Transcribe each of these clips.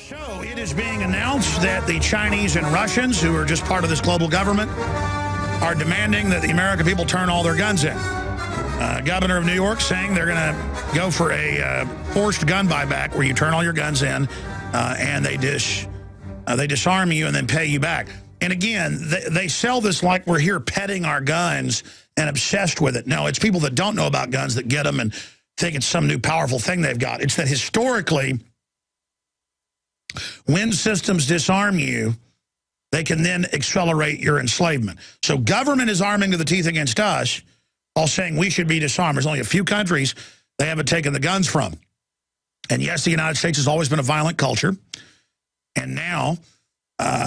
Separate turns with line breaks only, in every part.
So it is being announced that the Chinese and Russians, who are just part of this global government, are demanding that the American people turn all their guns in. Governor of New York saying they're going to go for a forced gun buyback where you turn all your guns in and they disarm you and then pay you back. And again, they sell this like we're here petting our guns and obsessed with it. No, it's people that don't know about guns that get them and think it's some new powerful thing they've got. It's that historically, when systems disarm you, they can then accelerate your enslavement. So government is arming to the teeth against us, all saying we should be disarmed. There's only a few countries they haven't taken the guns from. And yes, the United States has always been a violent culture. And now,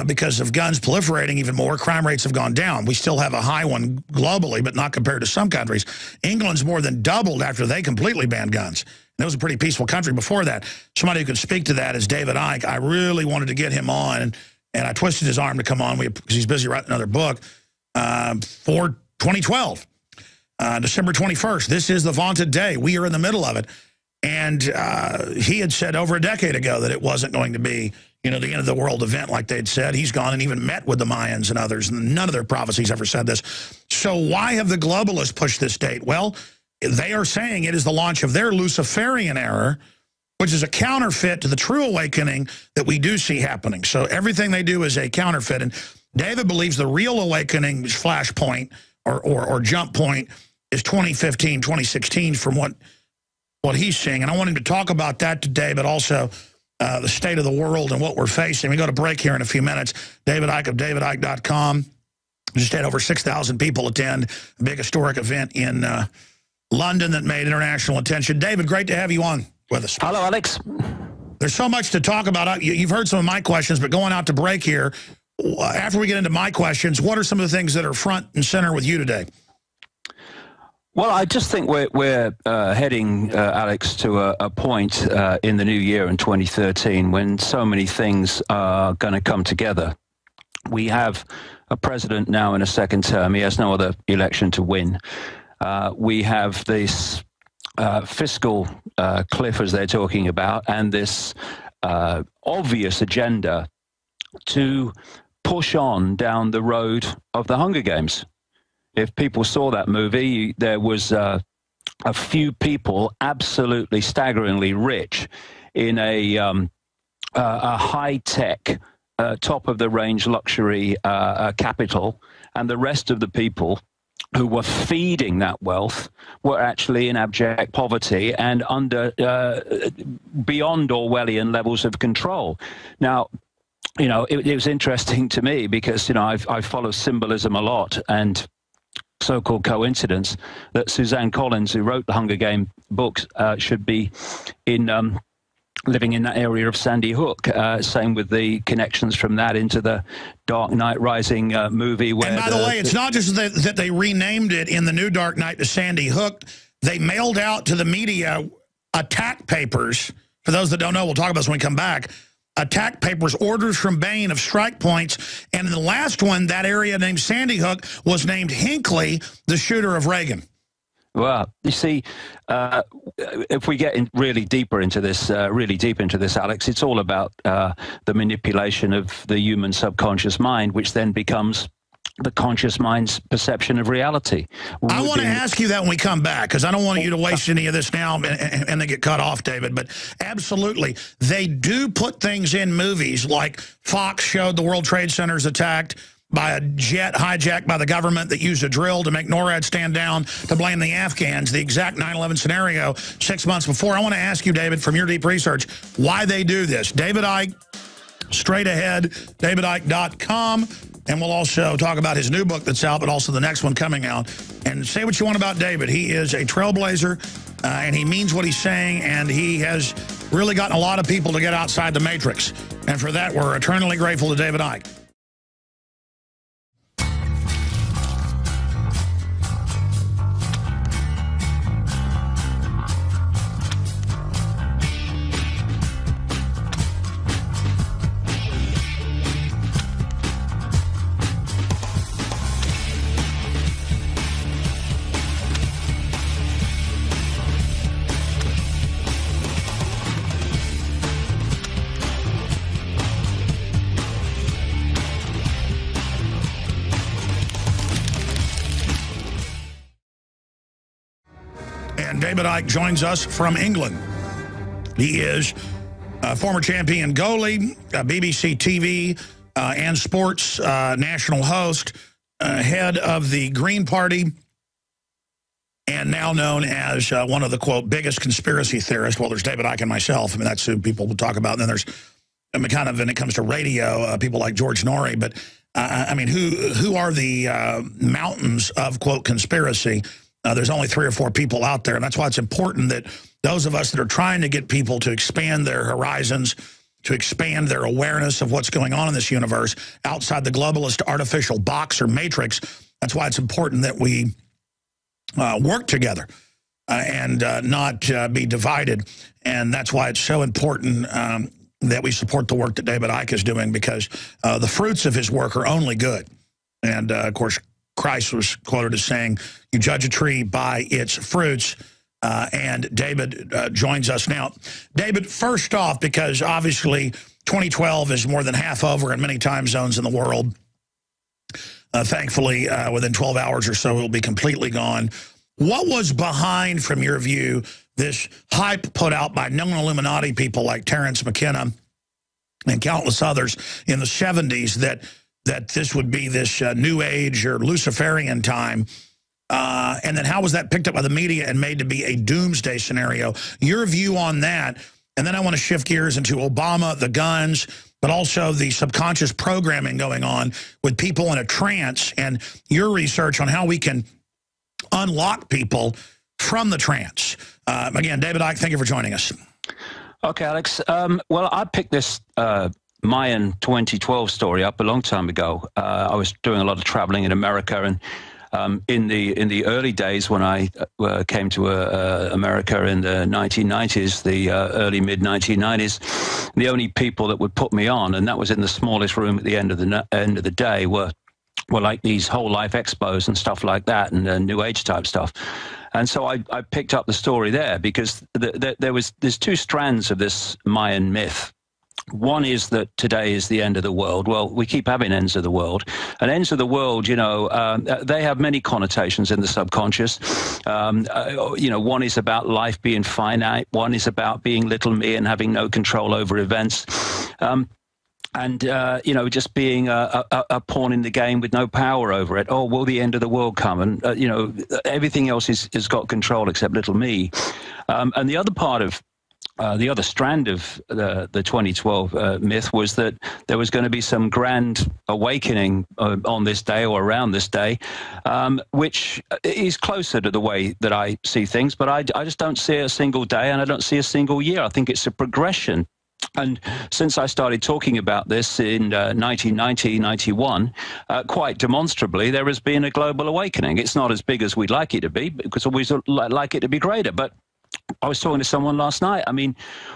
because of guns proliferating even more, crime rates have gone down. We still have a high one globally, but not compared to some countries. England's more than doubled after they completely banned guns. And it was a pretty peaceful country before that. Somebody who can speak to that is David Icke. I really wanted to get him on, and I twisted his arm to come on because he's busy writing another book for 2012, December 21st. This is the vaunted day. We are in the middle of it. And he had said over a decade ago that it wasn't going to be, the end of the world event like they'd said. He's gone and even met with the Mayans and others, and none of their prophecies ever said this. So why have the globalists pushed this date? Well, they are saying it is the launch of their Luciferian era, which is a counterfeit to the true awakening that we do see happening. So everything they do is a counterfeit. And David believes the real awakening flashpoint or jump point is 2015, 2016 from what he's seeing. And I want him to talk about that today, but also the state of the world and what we're facing. We go to break here in a few minutes. David Icke of davidicke.com. Just had over 6,000 people attend a big historic event in London that made international attention. David, great to have you on with us.
Hello, Alex.
There's so much to talk about. You've heard some of my questions, but going out to break here, after we get into my questions, what are some of the things that are front and center with you today?
Well, I just think we're heading, Alex, to a point in the new year in 2013 when so many things are going to come together. We have a president now in a second term. He has no other election to win. We have this fiscal cliff, as they're talking about, and this obvious agenda to push on down the road of the Hunger Games. If people saw that movie, there was a few people absolutely staggeringly rich in a high-tech, top-of-the-range luxury capital, and the rest of the people who were feeding that wealth were actually in abject poverty and under beyond Orwellian levels of control. Now, it was interesting to me because, I follow symbolism a lot, and so-called coincidence that Suzanne Collins, who wrote the Hunger Games books, should be living in that area of Sandy Hook. Same with the connections from that into the Dark Knight Rising movie. Where,
and by the way, it's not just that they renamed it in the new Dark Knight to Sandy Hook. They mailed out to the media attack papers. For those that don't know, we'll talk about this when we come back. Attack papers, orders from Bain of strike points. And in the last one, that area named Sandy Hook was named Hinckley, the shooter of Reagan.
Well, you see, if we get really deep into this, Alex, it's all about the manipulation of the human subconscious mind, which then becomes the conscious mind's perception of reality.
I want to ask you that when we come back, because I don't want you to waste any of this now and then get cut off, David. But absolutely, they do put things in movies like Fox showed the World Trade Centers attacked by a jet hijacked by the government that used a drill to make NORAD stand down to blame the Afghans, the exact 9/11 scenario 6 months before. I want to ask you, David, from your deep research, why they do this. David Icke, straight ahead, davidicke.com. And we'll also talk about his new book that's out, but also the next one coming out. And say what you want about David. He is a trailblazer, and he means what he's saying, and he has really gotten a lot of people to get outside the matrix. And for that, we're eternally grateful to David Icke. And David Icke joins us from England. He is a former champion goalie, BBC TV and sports national host, head of the Green Party, and now known as one of the, quote, biggest conspiracy theorists. Well, there's David Icke and myself. I mean, that's who people will talk about. And then there's, I mean, kind of, when it comes to radio, people like George Norrie. But, I mean, who are the mountains of, quote, conspiracy? There's only 3 or 4 people out there. And that's why it's important that those of us that are trying to get people to expand their horizons, to expand their awareness of what's going on in this universe outside the globalist artificial box or matrix, that's why it's important that we work together and not be divided. And that's why it's so important that we support the work that David Icke is doing, because the fruits of his work are only good. And, of course, Christ was quoted as saying, you judge a tree by its fruits. And David joins us now. David, first off, because obviously 2012 is more than half over in many time zones in the world. Thankfully, within 12 hours or so, it will be completely gone. What was behind, from your view, this hype put out by known Illuminati people like Terence McKenna and countless others in the 70s that this would be this New Age or Luciferian time? And then how was that picked up by the media and made to be a doomsday scenario? Your view on that. And then I want to shift gears into Obama, the guns, but also the subconscious programming going on with people in a trance, and your research on how we can unlock people from the trance. Again, David Icke, thank you for joining us.
Okay, Alex. Well, I picked this Mayan 2012 story up a long time ago. I was doing a lot of traveling in America, and in the early days when I came to America in the 1990s, the early mid-1990s, the only people that would put me on, and that was in the smallest room at the end of the day, were like these whole life expos and stuff like that, and New Age type stuff. And so I picked up the story there because there's 2 strands of this Mayan myth. One is that today is the end of the world. Well, we keep having ends of the world. And ends of the world, you know, they have many connotations in the subconscious. You know, one is about life being finite. One is about being little me and having no control over events. And, you know, just being a pawn in the game with no power over it. Oh, will the end of the world come? And, you know, everything else has got control except little me. And the other part of the other strand of the 2012 myth was that there was going to be some grand awakening on this day or around this day, which is closer to the way that I see things. But I just don't see a single day, and I don't see a single year. I think it's a progression. And since I started talking about this in 1990, 91, quite demonstrably, there has been a global awakening. It's not as big as we'd like it to be, because we always like it to be greater. But I was talking to someone last night. I mean,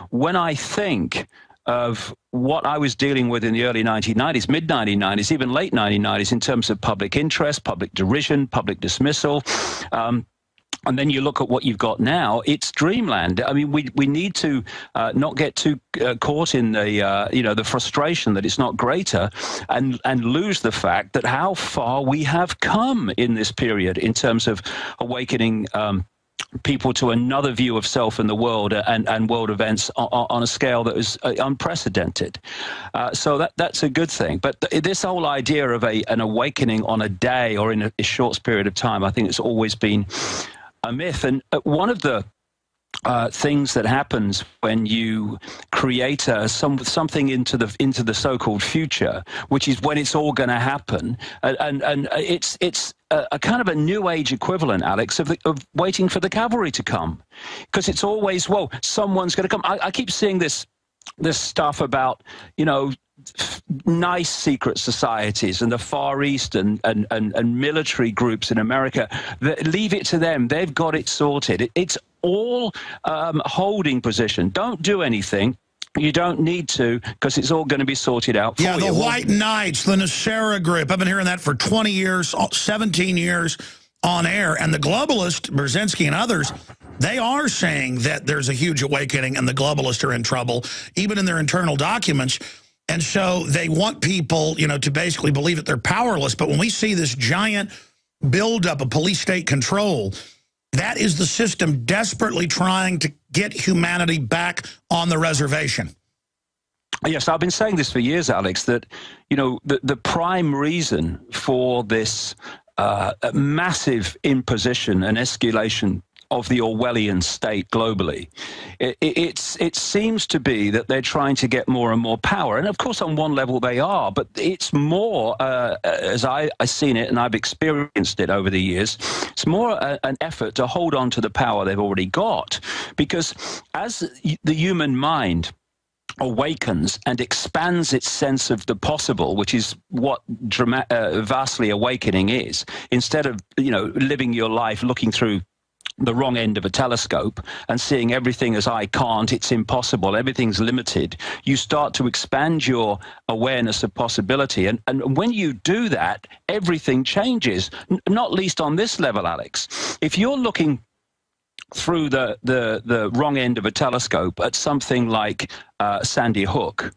when I think of what I was dealing with in the early 1990s, mid-1990s, even late 1990s, in terms of public interest, public derision, public dismissal, and then you look at what you've got now, it's dreamland. I mean, we need to not get too caught in the, you know, the frustration that it's not greater, and lose the fact that how far we have come in this period in terms of awakening people to another view of self and the world and world events on a scale that is unprecedented. So that's a good thing. But this whole idea of an awakening on a day or in a short period of time, I think it's always been a myth. And one of the things that happens when you create something into the so-called future, which is when it's all going to happen, and it's a kind of a New Age equivalent, Alex, of waiting for the cavalry to come, because it's always, well, someone's going to come. I keep seeing this stuff about, you know, nice secret societies and the Far East and military groups in America that leave it to them. They've got it sorted. It's all holding position. Don't do anything. You don't need to, because it's all going to be sorted out for you.
Yeah, the White Knights, the Nasera group. I've been hearing that for 20 years, 17 years on air. And the globalists, Brzezinski and others, they are saying that there's a huge awakening and the globalists are in trouble, even in their internal documents. And so they want people, you know, to basically believe that they're powerless. But when we see this giant buildup of police state control That is the system desperately trying to get humanity back on the reservation.
Yes, I've been saying this for years, Alex, that, you know, the prime reason for this massive imposition and escalation of the Orwellian state globally, it seems to be that they're trying to get more and more power. And of course, on one level they are, but it's more, as I've seen it and I've experienced it over the years, it's more an effort to hold on to the power they've already got. Because as the human mind awakens and expands its sense of the possible, which is what vastly awakening is, instead of, you know, living your life looking through the wrong end of a telescope and seeing everything as I can't, it's impossible, everything's limited, you start to expand your awareness of possibility. And when you do that, everything changes, not least on this level, Alex. If you're looking through the wrong end of a telescope at something like Sandy Hook,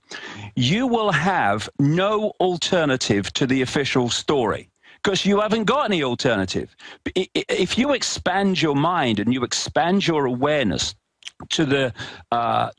you will have no alternative to the official story, because you haven't got any alternative. If you expand your mind and you expand your awareness to the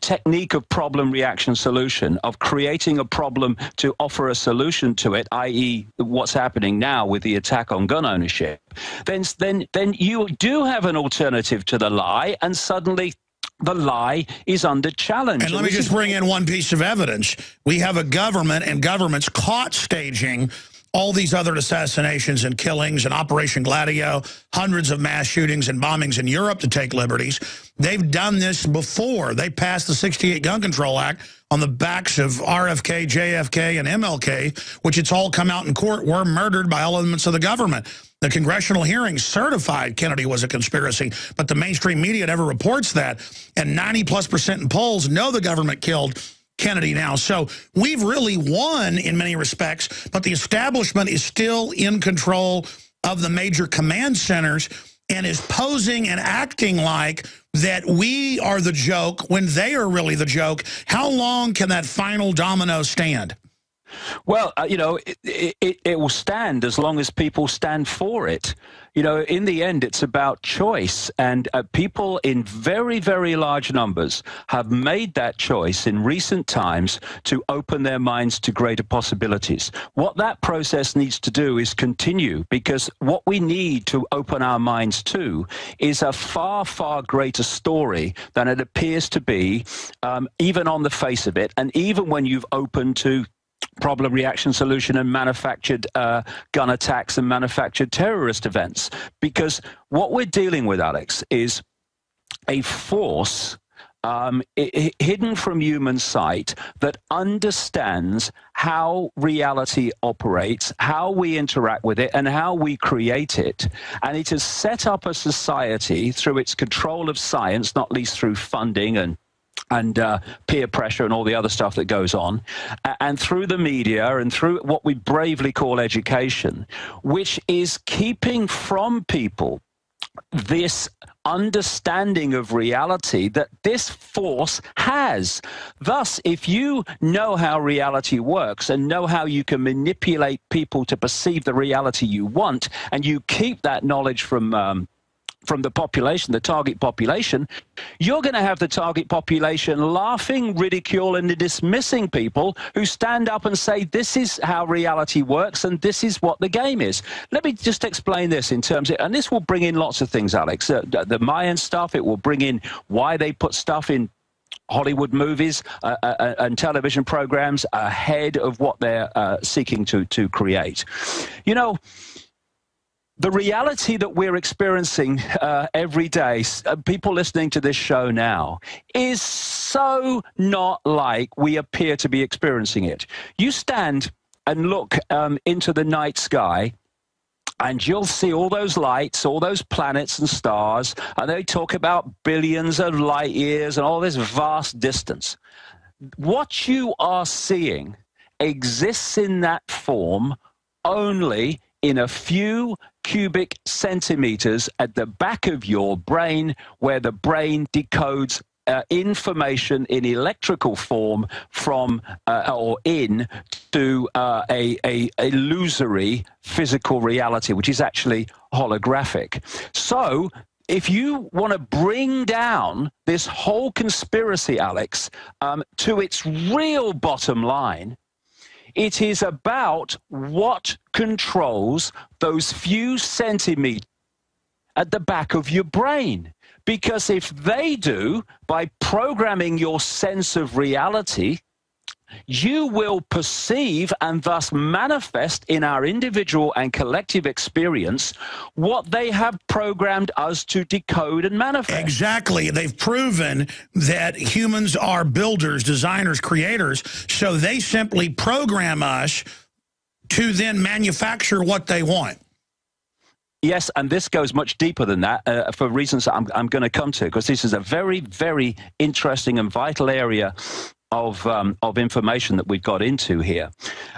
technique of problem reaction solution, of creating a problem to offer a solution to it, i.e. what's happening now with the attack on gun ownership, then you do have an alternative to the lie, and suddenly the lie is under challenge.
And let me just bring in one piece of evidence. We have a government and governments caught staging all these other assassinations and killings and Operation Gladio, hundreds of mass shootings and bombings in Europe to take liberties. They've done this before. They passed the 68 Gun Control Act on the backs of RFK, JFK, and MLK, which it's all come out in court, were murdered by elements of the government. The congressional hearings certified Kennedy was a conspiracy, but the mainstream media never reports that. And 90+% in polls know the government killed Kennedy now. So we've really won in many respects, but the establishment is still in control of the major command centers and is posing and acting like that we are the joke when they are really the joke. How long can that final domino stand?
Well, you know, it will stand as long as people stand for it. You know, in the end, it's about choice. And people in very, very large numbers have made that choice in recent times to open their minds to greater possibilities. What that process needs to do is continue, because what we need to open our minds to is a far, far greater story than it appears to be, even on the face of it. And even when you've opened to problem reaction solution and manufactured gun attacks and manufactured terrorist events. Because what we're dealing with, Alex, is a force hidden from human sight that understands how reality operates, how we interact with it, and how we create it. And it has set up a society through its control of science, not least through funding and peer pressure and all the other stuff that goes on, and through the media and through what we bravely call education, which is keeping from people this understanding of reality that this force has. Thus, if you know how reality works and know how you can manipulate people to perceive the reality you want, and you keep that knowledge from the population, the target population, you're going to have the target population laughing, ridiculing, and dismissing people who stand up and say, this is how reality works and this is what the game is. Let me just explain this in terms of, and this will bring in lots of things, Alex. The Mayan stuff, it will bring in why they put stuff in Hollywood movies and television programs ahead of what they're seeking to create. You know, the reality that we're experiencing every day, people listening to this show now, is so not like we appear to be experiencing it. You stand and look into the night sky, and you'll see all those lights, all those planets and stars, and they talk about billions of light years and all this vast distance. What you are seeing exists in that form only in a few cubic centimeters at the back of your brain, where the brain decodes information in electrical form from or in to a illusory physical reality, which is actually holographic. So if you want to bring down this whole conspiracy, Alex, to its real bottom line, it is about what controls those few centimeters at the back of your brain. Because if they do, by programming your sense of reality, you will perceive and thus manifest in our individual and collective experience what they have programmed us to decode and manifest.
Exactly. They've proven that humans are builders, designers, creators, so they simply program us to then manufacture what they want.
Yes, and this goes much deeper than that for reasons that I'm going to come to, because this is a very, very interesting and vital area of information that we've got into here.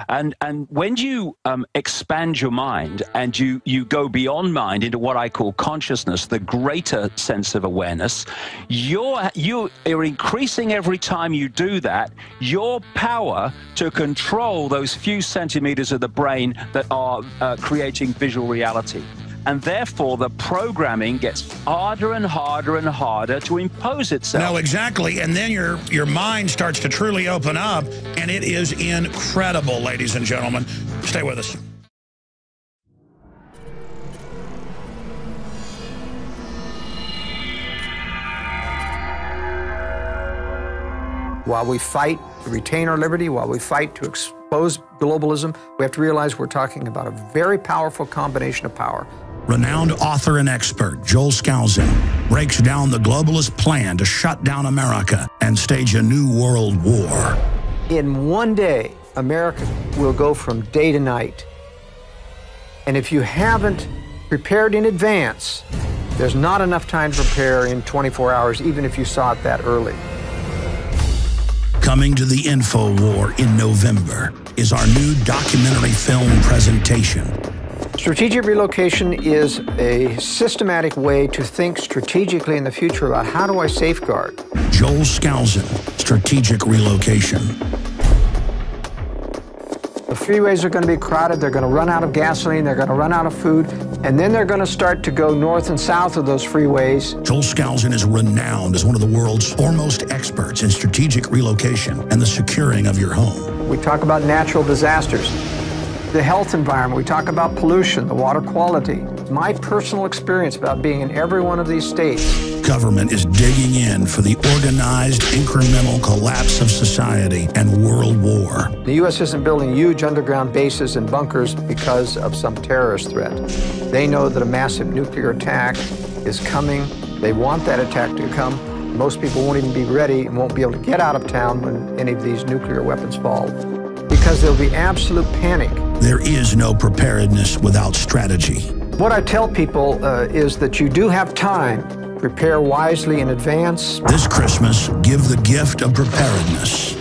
And when you expand your mind and you go beyond mind into what I call consciousness, the greater sense of awareness, you are increasing every time you do that your power to control those few centimeters of the brain that are creating visual reality. And therefore, the programming gets harder and harder and harder to impose itself.
No, exactly. And then your mind starts to truly open up, and it is incredible, ladies and gentlemen. Stay with us.
While we fight to retain our liberty, while we fight to expose globalism, we have to realize we're talking about a very powerful combination of power.
Renowned author and expert Joel Skousen breaks down the globalist plan to shut down America and stage a new world war.
In one day, America will go from day to night. And if you haven't prepared in advance, there's not enough time to prepare in 24 hours, even if you saw it that early.
Coming to the InfoWar in November is our new documentary film presentation.
Strategic relocation is a systematic way to think strategically in the future about how do I safeguard.
Joel Skousen, Strategic Relocation.
The freeways are going to be crowded, they're going to run out of gasoline, they're going to run out of food, and then they're going to start to go north and south of those freeways.
Joel Skousen is renowned as one of the world's foremost experts in strategic relocation and the securing of your home.
We talk about natural disasters, the health environment, we talk about pollution, the water quality. My personal experience about being in every one of these states.
Government is digging in for the organized, incremental collapse of society and world war.
The U.S. isn't building huge underground bases and bunkers because of some terrorist threat. They know that a massive nuclear attack is coming. They want that attack to come. Most people won't even be ready and won't be able to get out of town when any of these nuclear weapons fall, because there'll be absolute panic.
There is no preparedness without strategy.
What I tell people is that you do have time. Prepare wisely in advance.
This Christmas, give the gift of preparedness.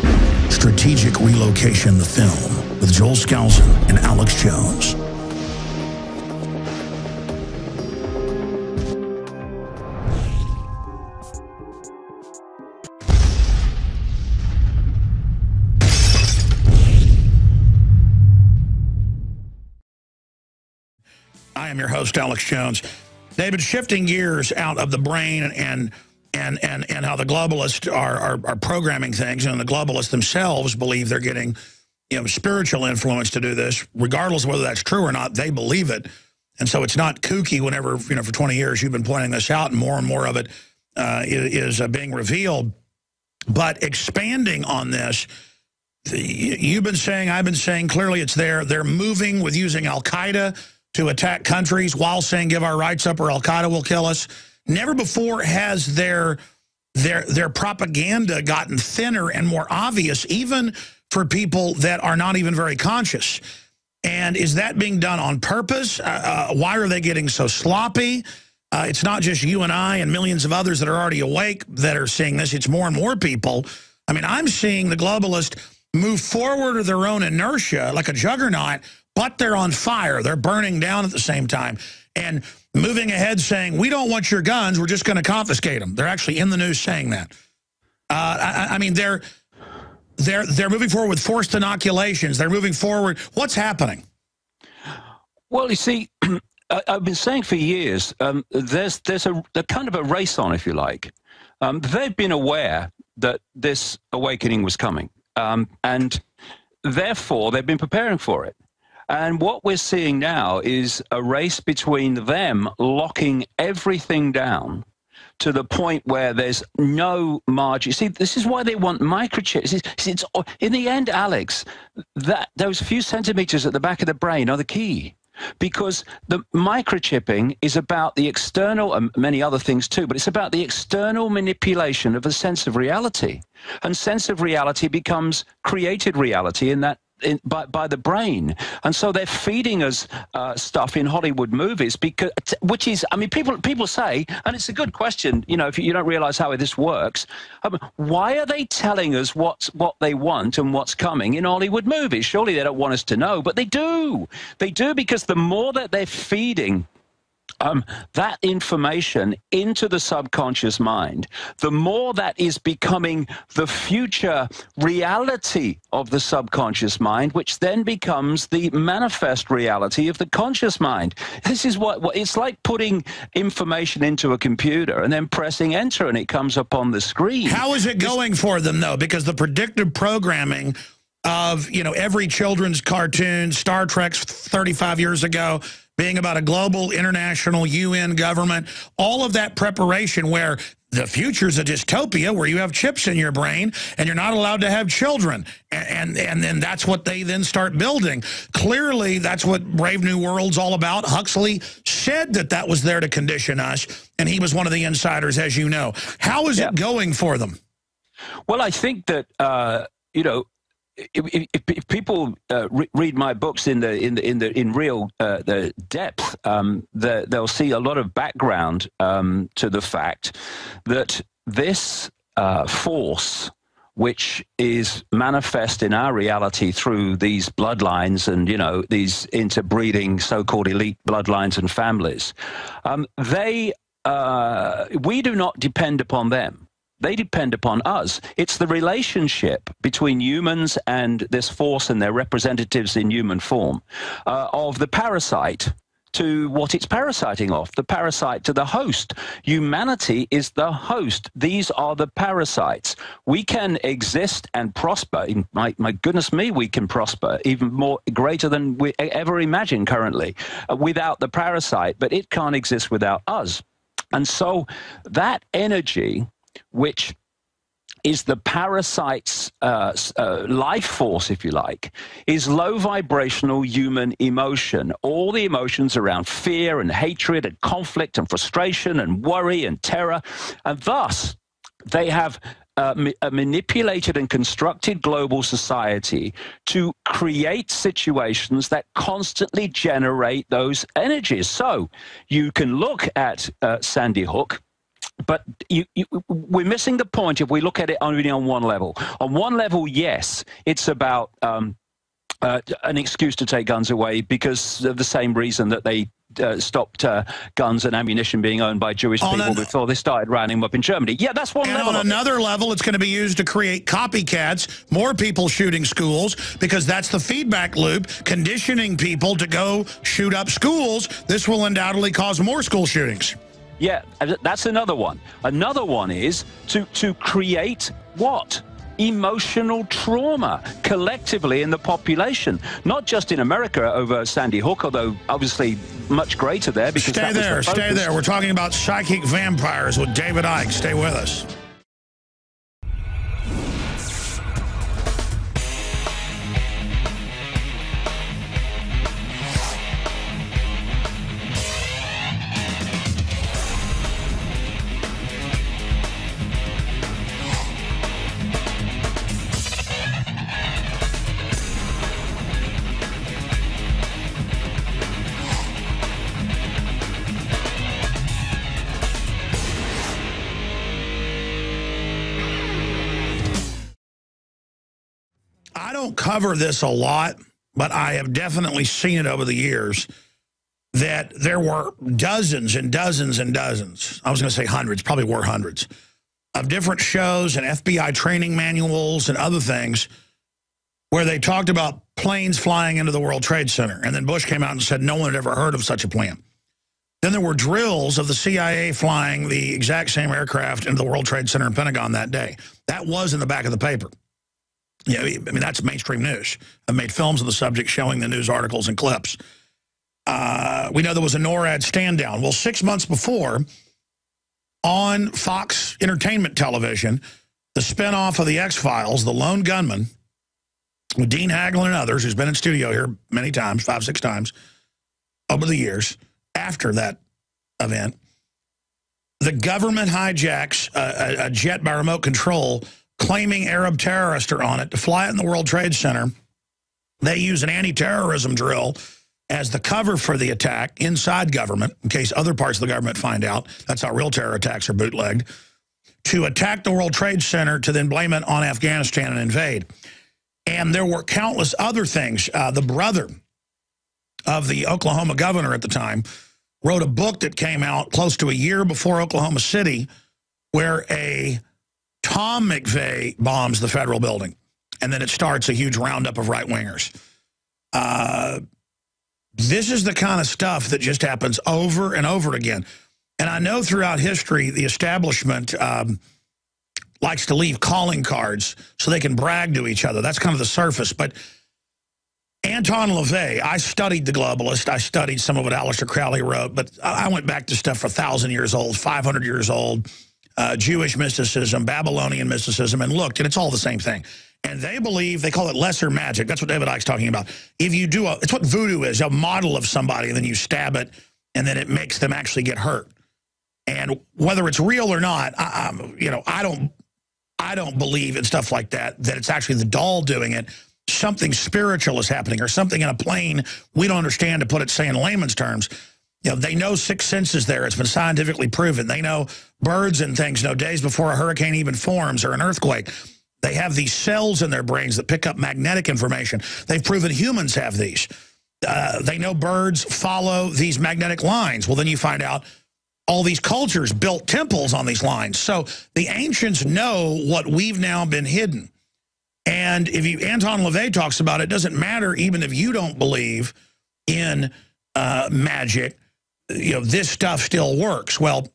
Strategic Relocation, the film, with Joel Skousen and Alex Jones. I am your host, Alex Jones. David, shifting gears out of the brain and how the globalists are programming things, and the globalists themselves believe they're getting, spiritual influence to do this, regardless of whether that's true or not. They believe it, and so it's not kooky. Whenever for 20 years you've been pointing this out, and more of it is being revealed. But expanding on this, you've been saying, I've been saying, clearly it's there. They're moving with using Al-Qaeda to attack countries while saying give our rights up or Al-Qaeda will kill us. Never before has their propaganda gotten thinner and more obvious, even for people that are not even very conscious. And is that being done on purpose? Why are they getting so sloppy? It's not just you and I and millions of others that are already awake that are seeing this. It's more and more people. I mean, I'm seeing the globalists move forward of their own inertia like a juggernaut, but they're on fire. They're burning down at the same time. And moving ahead saying, we don't want your guns, we're just going to confiscate them. They're actually in the news saying that. I mean, they're moving forward with forced inoculations. They're moving forward. What's happening?
Well, you see, I've been saying for years, there's a kind of a race on, if you like. They've been aware that this awakening was coming, and therefore they've been preparing for it. And what we're seeing now is a race between them locking everything down to the point where there's no margin. See, this is why they want microchips. It's in the end, Alex, that those few centimeters at the back of the brain are the key. Because the microchipping is about the external, and many other things too, but it's about the external manipulation of a sense of reality. And sense of reality becomes created reality in that by the brain. And so they're feeding us stuff in Hollywood movies, because, which is, I mean, people say, and it's a good question, you know, if you don't realize how this works, why are they telling us what they want and what's coming in Hollywood movies? Surely they don't want us to know, but they do. They do, because the more that they're feeding that information into the subconscious mind, the more that is becoming the future reality of the subconscious mind, which then becomes the manifest reality of the conscious mind. This is what it's like putting information into a computer and then pressing enter and it comes up on the screen. How is it going for them, though? Because the predictive programming of, you know, every children's cartoon, Star Trek 35 years ago, being about a global, international, UN government, all of that preparation where the future's a dystopia where you have chips in your brain and you're not allowed to have children. And then that's what they then start building. Clearly, that's what Brave New World's all about. Huxley said that was there to condition us, and he was one of the insiders, as you know. How is it going for them? Well, I think that, you know, if people read my books in real depth, they'll see a lot of background to the fact that this force, which is manifest in our reality through these bloodlines and, you know, these interbreeding so-called elite bloodlines and families, we do not depend upon them. They depend upon us. It's the relationship between humans and this force and their representatives in human form of the parasite to what it's parasiting off, the parasite to the host. Humanity is the host. These are the parasites. We can exist and prosper. My goodness me, we can prosper even more greater than we ever imagine currently without the parasite, but it can't exist without us. And so that energy, which is the parasite's life force, if you like, is low vibrational human emotion. All the emotions around fear and hatred and conflict and frustration and worry and terror. And thus, they have manipulated and constructed global society to create situations that constantly generate those energies. So you can look at Sandy Hook, but we're missing the point if we look at it only on one level. On one level, yes, it's about an excuse to take guns away because of the same reason that they stopped guns and ammunition being owned by Jewish people before they started rounding them up in Germany. Yeah, that's one level. And on another level, it's going to be used to create copycats, more people shooting schools, because that's the feedback loop, conditioning people to go shoot up schools. This will undoubtedly cause more school shootings. Yeah, that's another one. Another one is to create what? Emotional trauma collectively in the population, not just in America over Sandy Hook, although obviously much greater there. Because stay there. We're talking about psychic vampires with David Icke. Stay with us. I don't cover this a lot, but I have definitely seen it over the years, that there were dozens and dozens and dozens, I was going to say hundreds, probably were hundreds, of different shows and FBI training manuals and other things where they talked about planes flying into the World Trade Center. And then Bush came out and said no one had ever heard of such a plan.
Then there were drills of the CIA flying the exact same aircraft into the World Trade Center and Pentagon that day. That was in the back of the paper. Yeah, I mean, that's mainstream news. I made films on the subject showing the news articles and clips. We know there was a NORAD stand down. Well, 6 months before, on Fox Entertainment Television, the spinoff of the X-Files, The Lone Gunman, with Dean Haglund and others, who's been in studio here many times, 5, 6 times, over the years, after that event, the government hijacks a jet by remote control, claiming Arab terrorists are on it, to fly it in the World Trade Center. They use an anti-terrorism drill as the cover for the attack inside government, in case other parts of the government find out. That's how real terror attacks are bootlegged. To attack the World Trade Center, to then blame it on Afghanistan and invade. And there were countless other things. The brother of the Oklahoma governor at the time wrote a book that came out close to a year before Oklahoma City, where a Tom McVeigh bombs the federal building. And then it starts a huge roundup of right-wingers. This is the kind of stuff that just happens over and over again. And I know throughout history, the establishment likes to leave calling cards so they can brag to each other. That's kind of the surface. But Anton LaVey, I studied The Globalist. I studied some of what Aleister Crowley wrote. But I went back to stuff for 1,000 years old, 500 years old, Jewish mysticism, Babylonian mysticism, and looked, and it's all the same thing. And they believe, they call it lesser magic. That's what David Icke's talking about. If you do it's what voodoo is, a model of somebody, and then you stab it, and then it makes them actually get hurt. And whether it's real or not, I don't believe in stuff like that, that it's actually the doll doing it. Something spiritual is happening, or something in a plane we don't understand, to put it, say, in layman's terms. You know, they know 6 senses there. It's been scientifically proven. They know birds and things know days before a hurricane even forms or an earthquake. They have these cells in their brains that pick up magnetic information. They've proven humans have these. They know birds follow these magnetic lines. Well, then you find out all these cultures built temples on these lines. So the ancients know what we've now been hidden. And if Anton LaVey talks about it, doesn't matter even if you don't believe in magic, this stuff still works. Well,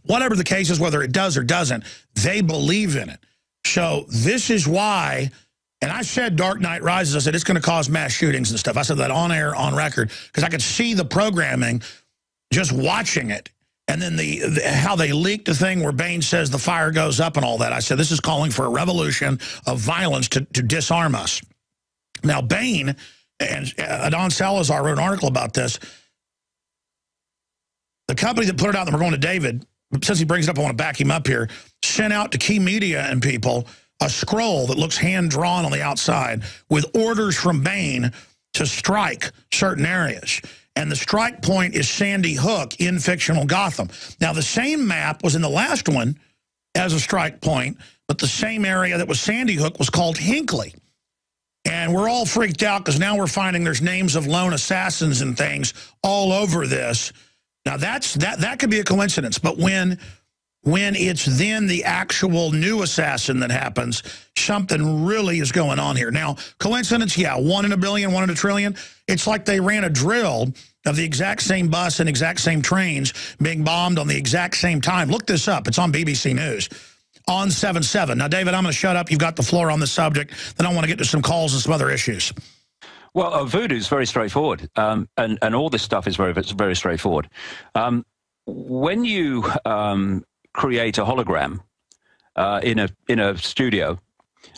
whatever the case is, whether it does or doesn't, they believe in it. So this is why, and I said Dark Knight Rises, I said it's going to cause mass shootings and stuff. I said that on air, on record, because I could see the programming just watching it. And then how they leaked the thing where Bain says the fire goes up and all that. I said this is calling for a revolution of violence to disarm us. Now, Bain and Adon Salazar wrote an article about this. The company that put it out, and we're going to David, since he brings it up, I want to back him up here, sent out to key media and people a scroll that looks hand-drawn on the outside with orders from Bain to strike certain areas. And the strike point is Sandy Hook in fictional Gotham. Now, the same map was in the last one as a strike point, but the same area that was Sandy Hook was called Hinckley. And we're all freaked out because now we're finding there's names of lone assassins and things all over this. Now, that could be a coincidence, but when it's then the actual new assassin that happens, something really is going on here. Now, coincidence, yeah, 1 in a billion, 1 in a trillion. It's like they ran a drill of the exact same bus and exact same trains being bombed on the exact same time. Look this up. It's on BBC News on 7/7. Now, David, I'm going to shut up. You've got the floor on this subject. Then I want to get to some calls and some other issues.
Well, voodoo is very straightforward, and all this stuff is very straightforward. When you create a hologram in a studio,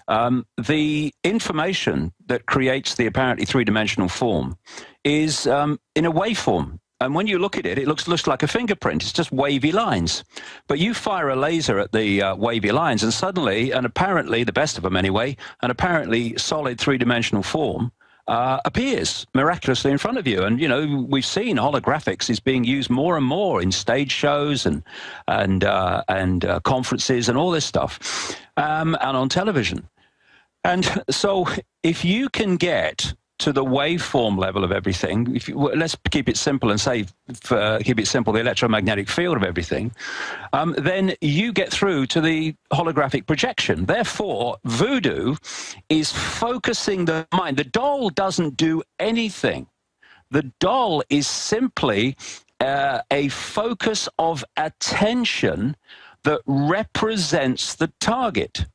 the information that creates the apparently three-dimensional form is in a waveform. And when you look at it, it looks like a fingerprint. It's just wavy lines. But you fire a laser at the wavy lines, and suddenly, and apparently, the best of them anyway, an apparently solid three-dimensional form appears miraculously in front of you. And, we've seen holographics is being used more and more in stage shows and conferences and all this stuff, and on television. And so if you can get to the waveform level of everything, let's keep it simple and say, keep it simple, the electromagnetic field of everything, then you get through to the holographic projection. Therefore, voodoo is focusing the mind. The doll doesn't do anything. The doll is simply a focus of attention that represents the target.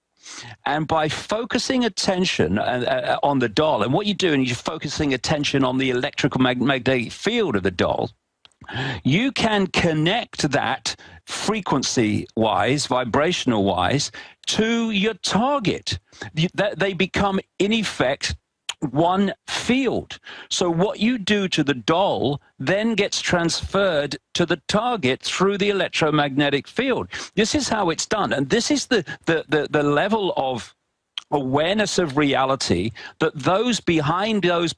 And by focusing attention on the doll, and what you're doing is you're focusing attention on the electrical magnetic field of the doll, you can connect that frequency-wise, vibrational-wise, to your target. They become, in effect, one field. So what you do to the doll then gets transferred to the target through the electromagnetic field. This is how it's done. And this is the level of awareness of reality that those behind those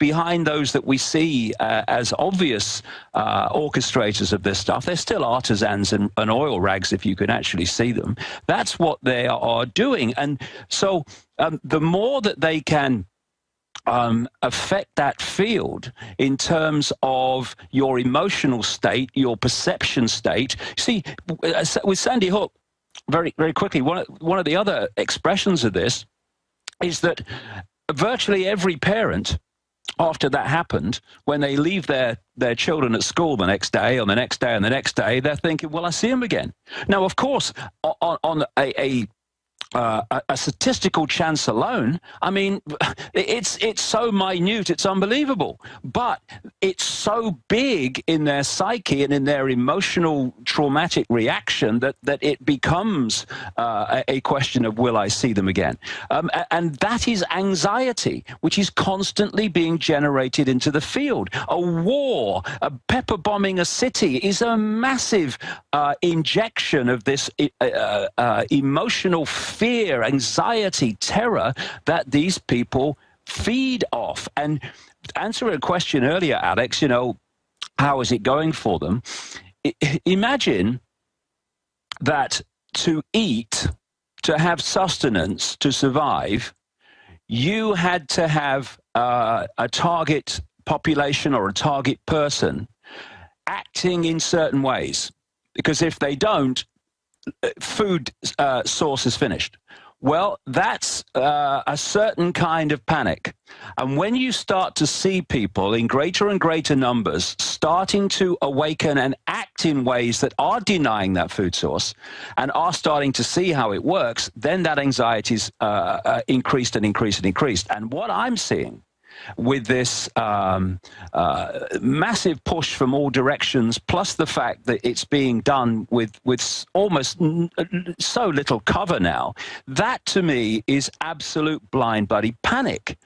that we see as obvious orchestrators of this stuff, they're still artisans and oil rags if you can actually see them. That's what they are doing. And so the more that they can affect that field in terms of your emotional state, your perception state. See, with Sandy Hook, very, very quickly, one of the other expressions of this is that virtually every parent, after that happened, when they leave their children at school the next day, or the next day, and the next day, they're thinking, well, I see them again. Now, of course, on a statistical chance alone, I mean, it's so minute, it's unbelievable. But it's so big in their psyche and in their emotional traumatic reaction that it becomes a question of, will I see them again? And that is anxiety, which is constantly being generated into the field. A war, a pepper bombing a city is a massive injection of this emotional fear, anxiety, terror that these people feed off. And to answer a question earlier, Alex, you know, how is it going for them? Imagine that to eat, to have sustenance, to survive, you had to have a target population or a target person acting in certain ways. Because if they don't, food source is finished. Well, that's a certain kind of panic. And when you start to see people in greater and greater numbers starting to awaken and act in ways that are denying that food source and are starting to see how it works, then that anxiety is increased and increased and increased. And what I'm seeing with this massive push from all directions, plus the fact that it's being done with almost so little cover now, that to me is absolute blind bloody panic.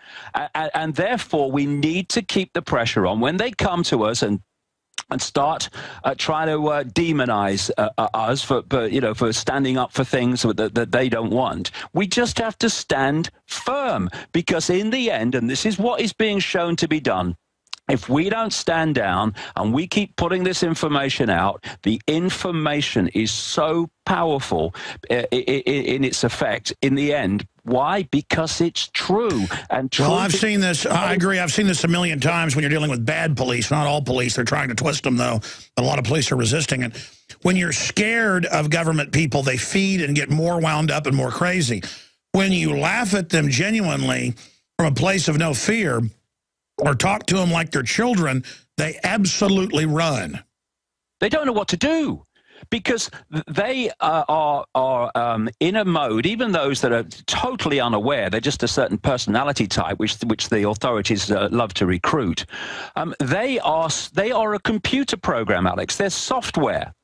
And therefore we need to keep the pressure on when they come to us and start trying to demonize us for standing up for things that they don't want. We just have to stand firm, because in the end, and this is what is being shown to be done, if we don't stand down and we keep putting this information out, the information is so powerful in its effect in the end. Why? Because it's true. And
well, I've seen this. I agree. I've seen this a million times when you're dealing with bad police. Not all police. They're trying to twist them, though. A lot of police are resisting it. When you're scared of government people, they feed and get more wound up and more crazy. When you laugh at them genuinely from a place of no fear or talk to them like they're children, they absolutely run.
They don't know what to do. Because they are in a mode, even those that are totally unaware, they're just a certain personality type, which the authorities love to recruit. They are a computer program, Alex. They're software.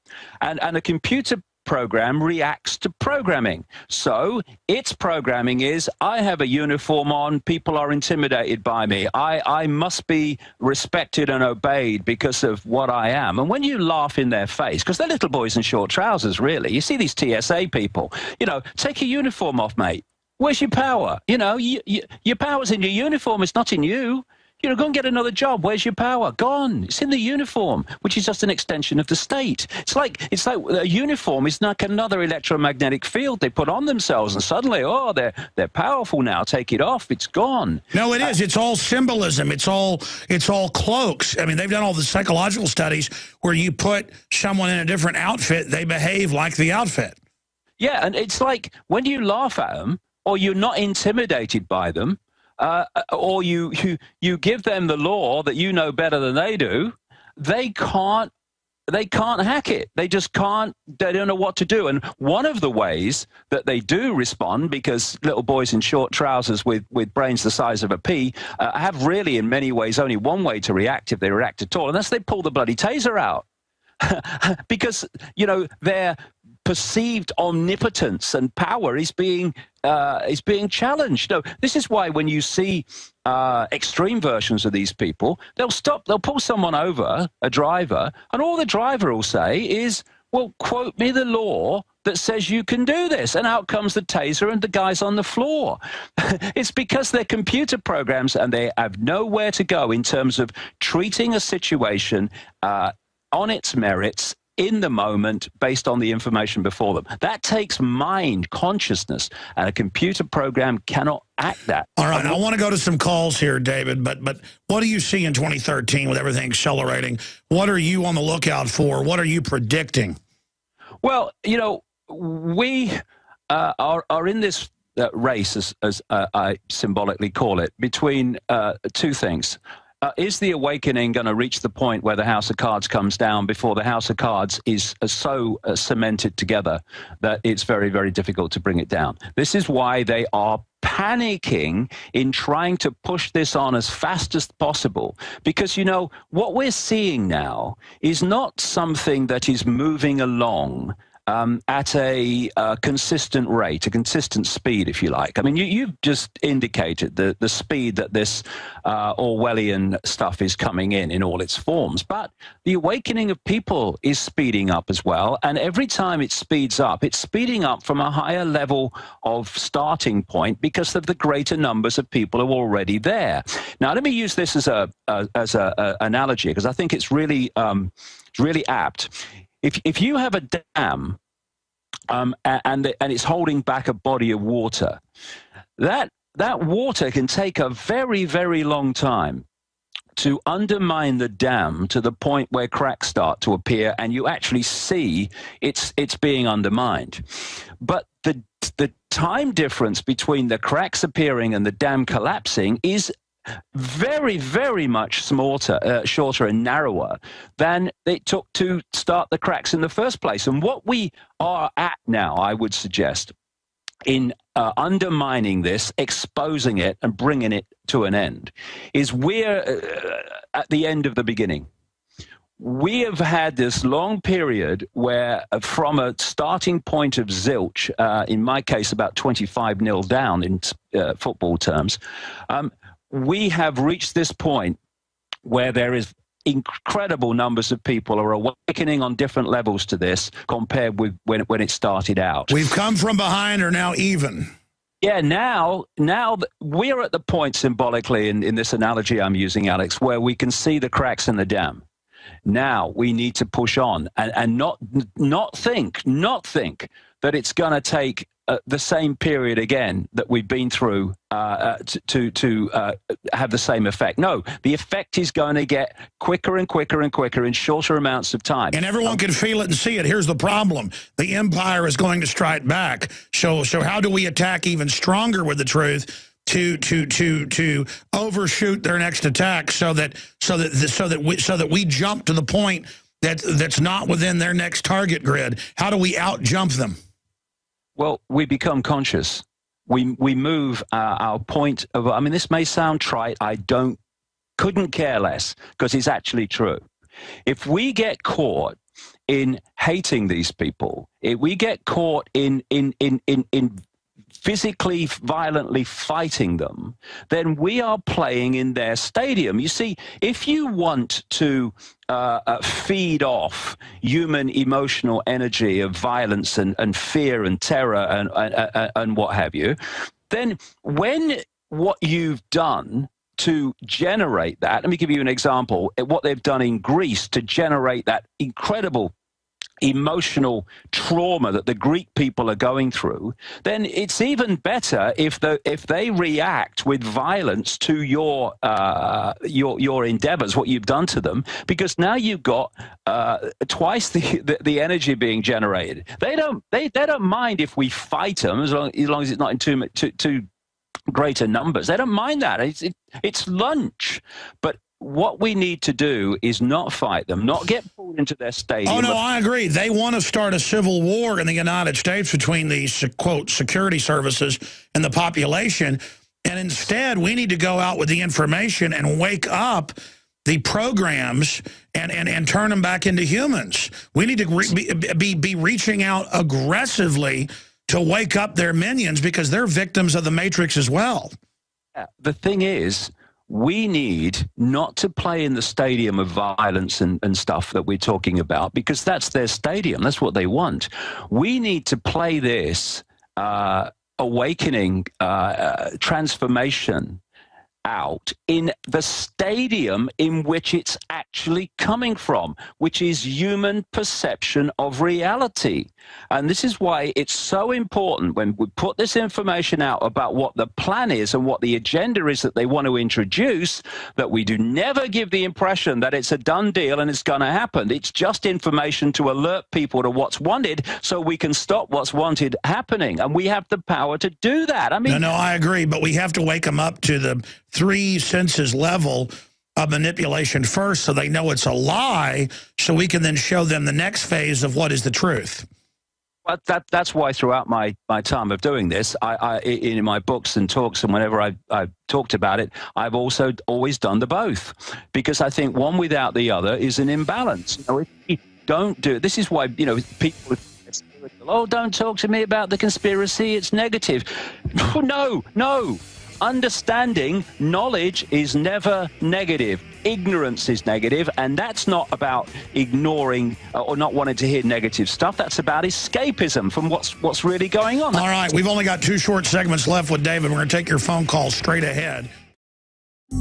And a computer program reacts to programming. So its programming is, I have a uniform on, people are intimidated by me. I must be respected and obeyed because of what I am. And when you laugh in their face, because they're little boys in short trousers, really, you see these TSA people, you know, take your uniform off, mate. Where's your power? You know, your power's in your uniform, it's not in you. You know, go and get another job. Where's your power? Gone. It's in the uniform, which is just an extension of the state. It's like a uniform is like another electromagnetic field they put on themselves, and suddenly, oh, they're powerful now. Take it off. It's gone.
No, it is. It's all symbolism. It's all cloaks. I mean, they've done all the psychological studies where you put someone in a different outfit, they behave like the outfit.
Yeah, and it's like when you laugh at them or you're not intimidated by them, or you give them the law that you know better than they do, they can't they can't hack it. They just can't. They don't know what to do. And one of the ways that they do respond, because little boys in short trousers with brains the size of a pea have really, in many ways, only one way to react if they react at all, and that's they pull the bloody taser out. Because, you know, their perceived omnipotence and power is being challenged. No, this is why when you see extreme versions of these people, they'll pull someone over, a driver, and all the driver will say is, well, quote me the law that says you can do this. And out comes the taser and the guy's on the floor. It's because they're computer programs and they have nowhere to go in terms of treating a situation on its merits in the moment based on the information before them. That takes mind, consciousness, and a computer program cannot act that.
All right, I want to go to some calls here, David, but what do you see in 2013 with everything accelerating? What are you on the lookout for? What are you predicting?
Well, you know, we are in this race, as I symbolically call it, between two things. Is the awakening going to reach the point where the House of Cards comes down before the House of Cards is so cemented together that it's very, very difficult to bring it down? This is why they are panicking in trying to push this on as fast as possible. Because, you know, what we're seeing now is not something that is moving along at a consistent rate, a consistent speed, if you like. I mean, you've just indicated the speed that this Orwellian stuff is coming in all its forms. But the awakening of people is speeding up as well. And every time it speeds up, it's speeding up from a higher level of starting point because of the greater numbers of people who are already there. Now, let me use this as a analogy, because I think it's really apt. If you have a dam and it's holding back a body of water, that water can take a very, very long time to undermine the dam to the point where cracks start to appear and you actually see it's being undermined. But the time difference between the cracks appearing and the dam collapsing is very, very much shorter and narrower than it took to start the cracks in the first place. And what we are at now, I would suggest, in undermining this, exposing it, and bringing it to an end, is we're at the end of the beginning. We have had this long period where, from a starting point of zilch, in my case about 25-0 down in football terms, we have reached this point where there is incredible numbers of people are awakening on different levels to this compared with when it started out.
We've come from behind or now even.
Yeah, now we're at the point symbolically in this analogy I'm using, Alex, where we can see the cracks in the dam. Now we need to push on and not think that it's going to take the same period again that we've been through to have the same effect. No, the effect is going to get quicker and quicker and quicker in shorter amounts of time. And
everyone can feel it and see it. Here's the problem. The empire is going to strike back. So how do we attack even stronger with the truth to overshoot their next attack so that we jump to the point that's not within their next target grid? How do we out-jump them?
Well, we become conscious. We move our point of, I mean, this may sound trite. Couldn't care less, because it's actually true. If we get caught in hating these people, if we get caught in physically, violently fighting them, then we are playing in their stadium. You see, if you want to feed off human emotional energy of violence and fear and terror and what have you, then when what you've done to generate that, let me give you an example, what they've done in Greece to generate that incredible emotional trauma that the Greek people are going through, then it's even better if they react with violence to your endeavors, what you've done to them, because now you've got twice the energy being generated. They don't mind if we fight them as long as it's not in too greater numbers. They don't mind that. It's lunch. But what we need to do is not fight them, not get pulled into their stadium.
Oh, no, I agree. They want to start a civil war in the United States between these, quote, security services and the population. And instead, we need to go out with the information and wake up the programs and turn them back into humans. We need to be reaching out aggressively to wake up their minions, because they're victims of the Matrix as well.
The thing is, we need not to play in the stadium of violence and stuff that we're talking about, because that's their stadium. That's what they want. We need to play this awakening, transformation out in the stadium in which it's actually coming from, which is human perception of reality. And this is why it's so important when we put this information out about what the plan is and what the agenda is that they want to introduce, that we do never give the impression that it's a done deal and it's going to happen. It's just information to alert people to what's wanted so we can stop what's wanted happening. And we have the power to do that. I mean,
no, I agree, but we have to wake them up to the 3 senses level of manipulation first, so they know it's a lie, so we can then show them the next phase of what is the truth.
But that's why throughout my time of doing this, in my books and talks and whenever I've talked about it, I've also always done the both, because I think one without the other is an imbalance. You know, if we don't do it, this is why, you know, people, oh, don't talk to me about the conspiracy, it's negative. No. Understanding, knowledge is never negative. Ignorance is negative, and that's not about ignoring or not wanting to hear negative stuff. That's about escapism from what's really going on.
All right, we've only got 2 short segments left with David. We're going to take your phone call straight ahead.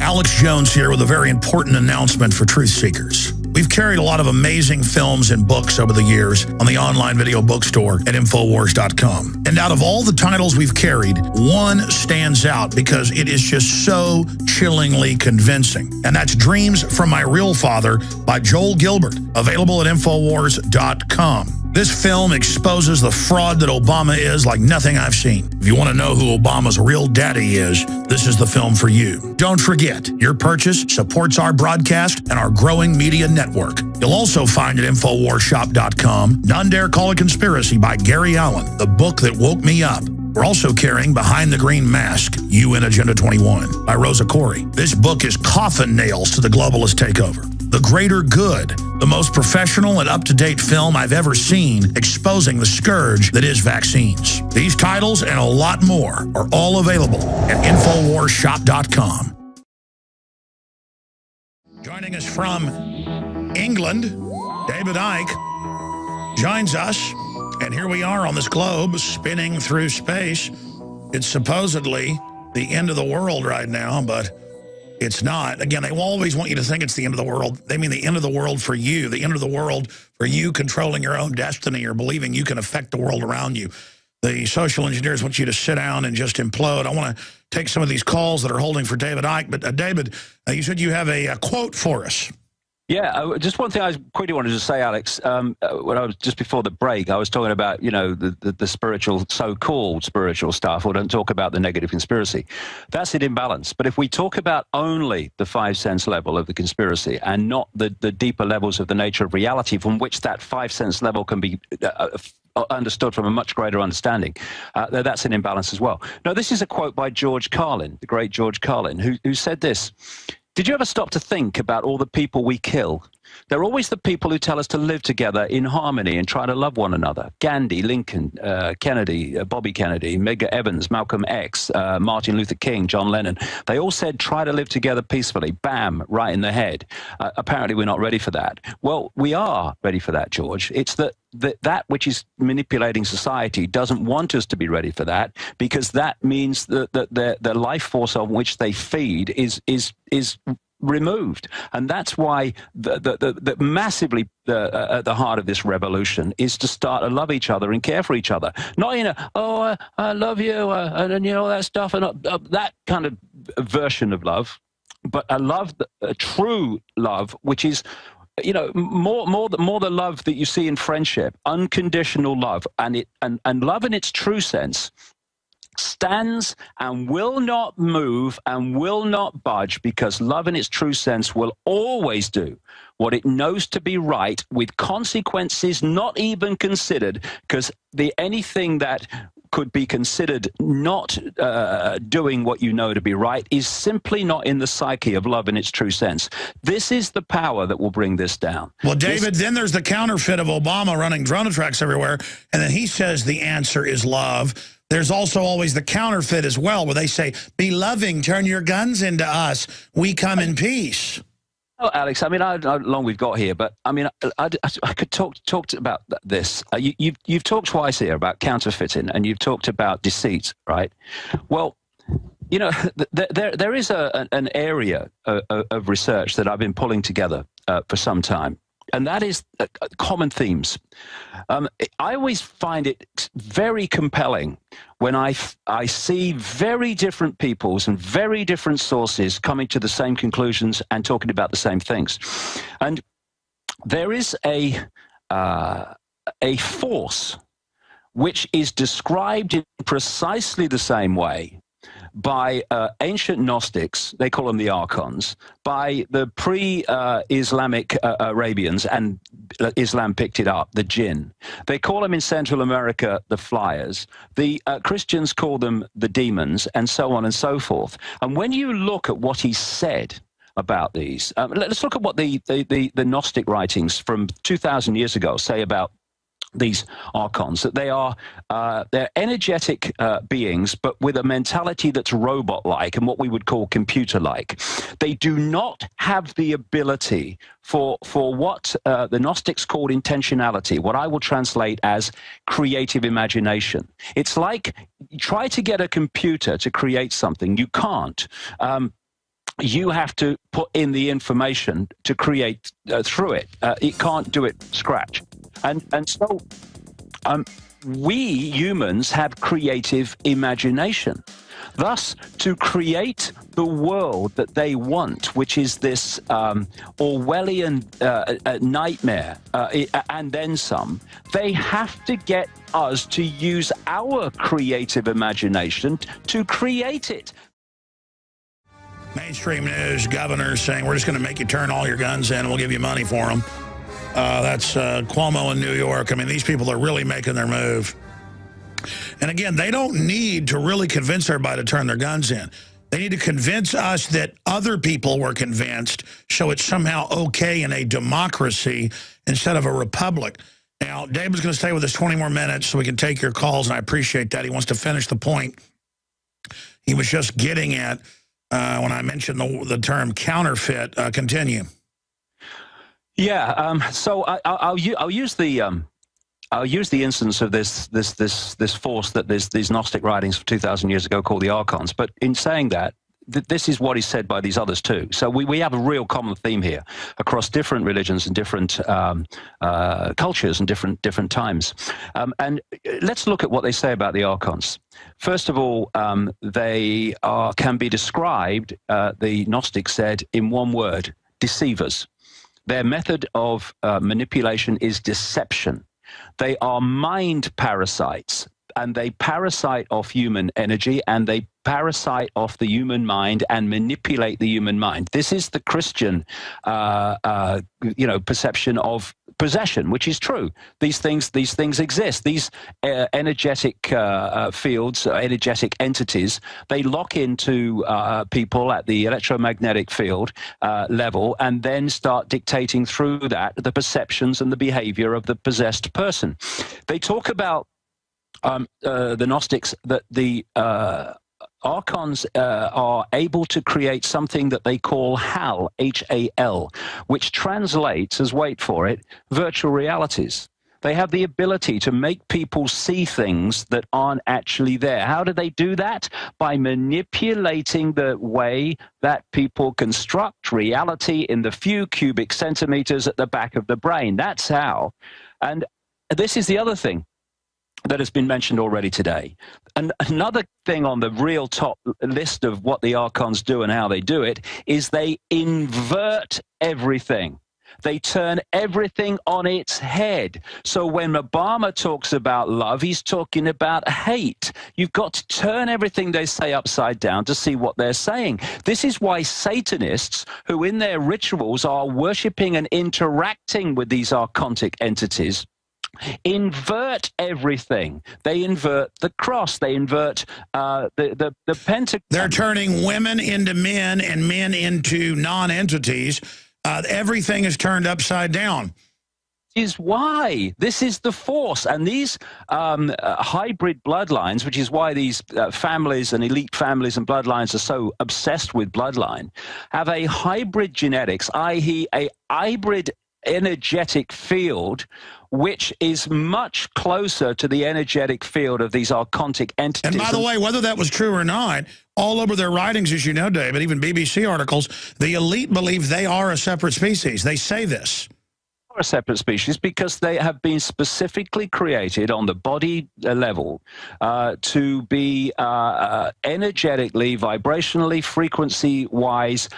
Alex Jones here with a very important announcement for truth seekers. We've carried a lot of amazing films and books over the years on the online video bookstore at Infowars.com. And out of all the titles we've carried, one stands out because it is just so chillingly convincing. And that's Dreams from My Real Father by Joel Gilbert, available at Infowars.com. This film exposes the fraud that Obama is like nothing I've seen. If you want to know who Obama's real daddy is, this is the film for you. Don't forget, your purchase supports our broadcast and our growing media network. You'll also find at InfoWarsShop.com None Dare Call It Conspiracy by Gary Allen, the book that woke me up. We're also carrying Behind the Green Mask, UN Agenda 21 by Rosa Corey. This book is coffin nails to the globalist takeover. The Greater Good, the most professional and up-to-date film I've ever seen exposing the scourge that is vaccines. These titles and a lot more are all available at InfoWarsShop.com. Joining us from England, David Icke joins us, and here we are on this globe spinning through space. It's supposedly the end of the world right now, but it's not. Again, they will always want you to think it's the end of the world. They mean the end of the world for you, the end of the world for you controlling your own destiny or believing you can affect the world around you. The social engineers want you to sit down and just implode. I want to take some of these calls that are holding for David Icke. But David, you said you have a quote for us.
Yeah, just one thing I quickly wanted to say, Alex. When I was just before the break, I was talking about, you know, the spiritual, so-called spiritual stuff, or don't talk about the negative conspiracy. That's an imbalance. But if we talk about only the 5 sense level of the conspiracy and not the deeper levels of the nature of reality from which that 5 sense level can be understood from a much greater understanding, that's an imbalance as well. Now, this is a quote by George Carlin, the great George Carlin, who said this: "Did you ever stop to think about all the people we kill? They're always the people who tell us to live together in harmony and try to love one another. Gandhi, Lincoln, Kennedy, Bobby Kennedy, Medgar Evers, Malcolm X, Martin Luther King, John Lennon. They all said, try to live together peacefully. Bam, right in the head. Apparently, we're not ready for that. Well, we are ready for that, George. It's that which is manipulating society doesn't want us to be ready for that, because that means that the life force on which they feed is removed. And that's why the massively at the heart of this revolution is to start to love each other and care for each other. Not in a, oh, I love you, and you know, that stuff, and that kind of version of love, but a true love, which is, you know, more the love that you see in friendship, unconditional love, and love in its true sense stands and will not move and will not budge, because love in its true sense will always do what it knows to be right, with consequences not even considered, because anything that could be considered not doing what you know to be right is simply not in the psyche of love in its true sense. This is the power that will bring this down. Well,
David, then there's the counterfeit of Obama running drone attacks everywhere, and then he says the answer is love. There's also always the counterfeit as well, where they say, be loving, turn your guns into us, we come in peace.
Oh, Alex, I mean, I don't know how long we've got here, but I mean, I could talk about this. You've talked twice here about counterfeiting, and you've talked about deceit, right? Well, you know, there is an area of research that I've been pulling together for some time, and that is common themes. I always find it very compelling when I see very different peoples and very different sources coming to the same conclusions and talking about the same things. And there is a force which is described in precisely the same way by ancient Gnostics, they call them the Archons, by the pre-Islamic Arabians, and Islam picked it up, the jinn. They call them in Central America the flyers. The Christians call them the demons, and so on and so forth. And when you look at what he said about these, let's look at what the Gnostic writings from 2,000 years ago say about these archons, that they are they're energetic beings, but with a mentality that's robot-like and what we would call computer-like. They do not have the ability for what the Gnostics called intentionality, what I will translate as creative imagination. It's like try to get a computer to create something. You can't. You have to put in the information to create through it. It can't do it scratch. And so we humans have creative imagination. Thus, to create the world that they want, which is this Orwellian nightmare, and then some, they have to get us to use our creative imagination to create it.
Mainstream news, governors saying, we're just going to make you turn all your guns in and we'll give you money for them. That's Cuomo in New York. I mean, these people are really making their move. And again, they don't need to really convince everybody to turn their guns in. They need to convince us that other people were convinced, so it's somehow okay in a democracy instead of a republic. Now, David's going to stay with us 20 more minutes so we can take your calls, and I appreciate that. He wants to finish the point he was just getting at when I mentioned the term counterfeit. Continue.
Yeah. So I'll use the instance of this force that these Gnostic writings from 2,000 years ago called the Archons. But in saying that, this is what is said by these others too. So we have a real common theme here across different religions and different cultures and different times. And let's look at what they say about the Archons. First of all, they can be described, the Gnostics said, in one word: deceivers. Their method of manipulation is deception. They are mind parasites, and they parasite off human energy, and they parasite off the human mind and manipulate the human mind. This is the Christian, perception of possession, which is true. These things exist. These energetic fields, energetic entities, they lock into people at the electromagnetic field level, and then start dictating through that the perceptions and the behavior of the possessed person. They talk about the Gnostics that the Archons are able to create something that they call HAL, H-A-L, which translates as, wait for it, virtual realities. They have the ability to make people see things that aren't actually there. How do they do that? By manipulating the way that people construct reality in the few cubic centimeters at the back of the brain. That's how. And this is the other thing that has been mentioned already today. And another thing on the real top list of what the Archons do and how they do it is they invert everything. they turn everything on its head. So when Obama talks about love, he's talking about hate. You've got to turn everything they say upside down to see what they're saying. This is why Satanists, who in their rituals are worshipping and interacting with these archontic entities, invert everything. They invert the cross. They invert the pentagram.
They're turning women into men and men into non-entities. Everything is turned upside down.
Is why this is the force, and these hybrid bloodlines, which is why these families and elite families and bloodlines are so obsessed with bloodline, have a hybrid genetics, i.e. a hybrid energetic field, which is much closer to the energetic field of these archontic entities.
And by the way, whether that was true or not, all over their writings, as you know, David, even BBC articles, the elite believe they are a separate species. They say this.
A separate species because they have been specifically created on the body level to be energetically, vibrationally, frequency-wise,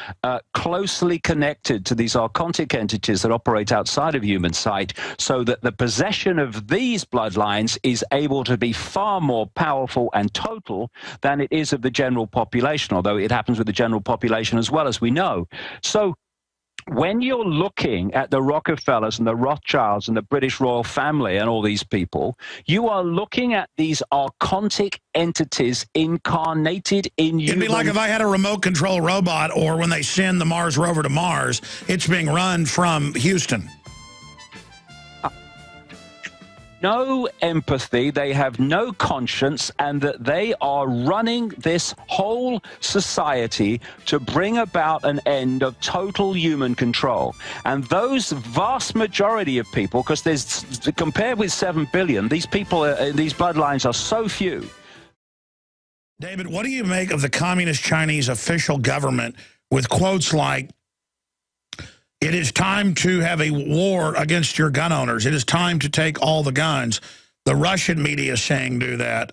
closely connected to these archontic entities that operate outside of human sight, so that the possession of these bloodlines is able to be far more powerful and total than it is of the general population, although it happens with the general population as well, as we know. So when you're looking at the Rockefellers and the Rothschilds and the British royal family and all these people, you are looking at these archontic entities incarnated in you.
It'd be like if I had a remote control robot, or when they send the Mars rover to Mars, it's being run from Houston.
No empathy, they have no conscience, and that they are running this whole society to bring about an end of total human control. And those vast majority of people, because there's, compared with 7 billion, these people, these bloodlines are so few.
David, what do you make of the Communist Chinese official government with quotes like, "It is time to have a war against your gun owners. It is time to take all the guns." The Russian media is saying do that.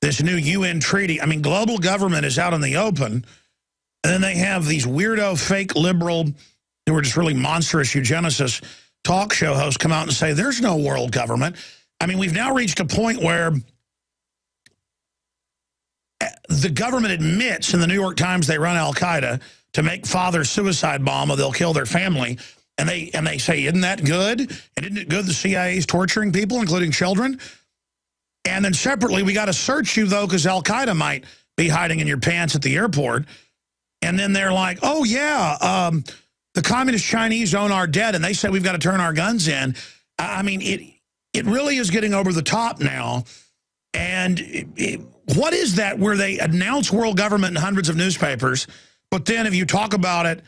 This new UN treaty. I mean, global government is out in the open. And then they have these weirdo, fake liberal, who are just really monstrous eugenicists, talk show hosts come out and say, there's no world government. I mean, we've now reached a point where the government admits in the New York Times they run al-Qaeda to make fathers suicide bomb, or they'll kill their family. And they say, isn't that good? And isn't it good the CIA is torturing people, including children? And then separately, we got to search you, though, because al-Qaeda might be hiding in your pants at the airport. And then they're like, oh, yeah, the communist Chinese own our debt, and they say we've got to turn our guns in. I mean, it really is getting over the top now. And what is that where they announce world government in hundreds of newspapers, but then if you talk about it,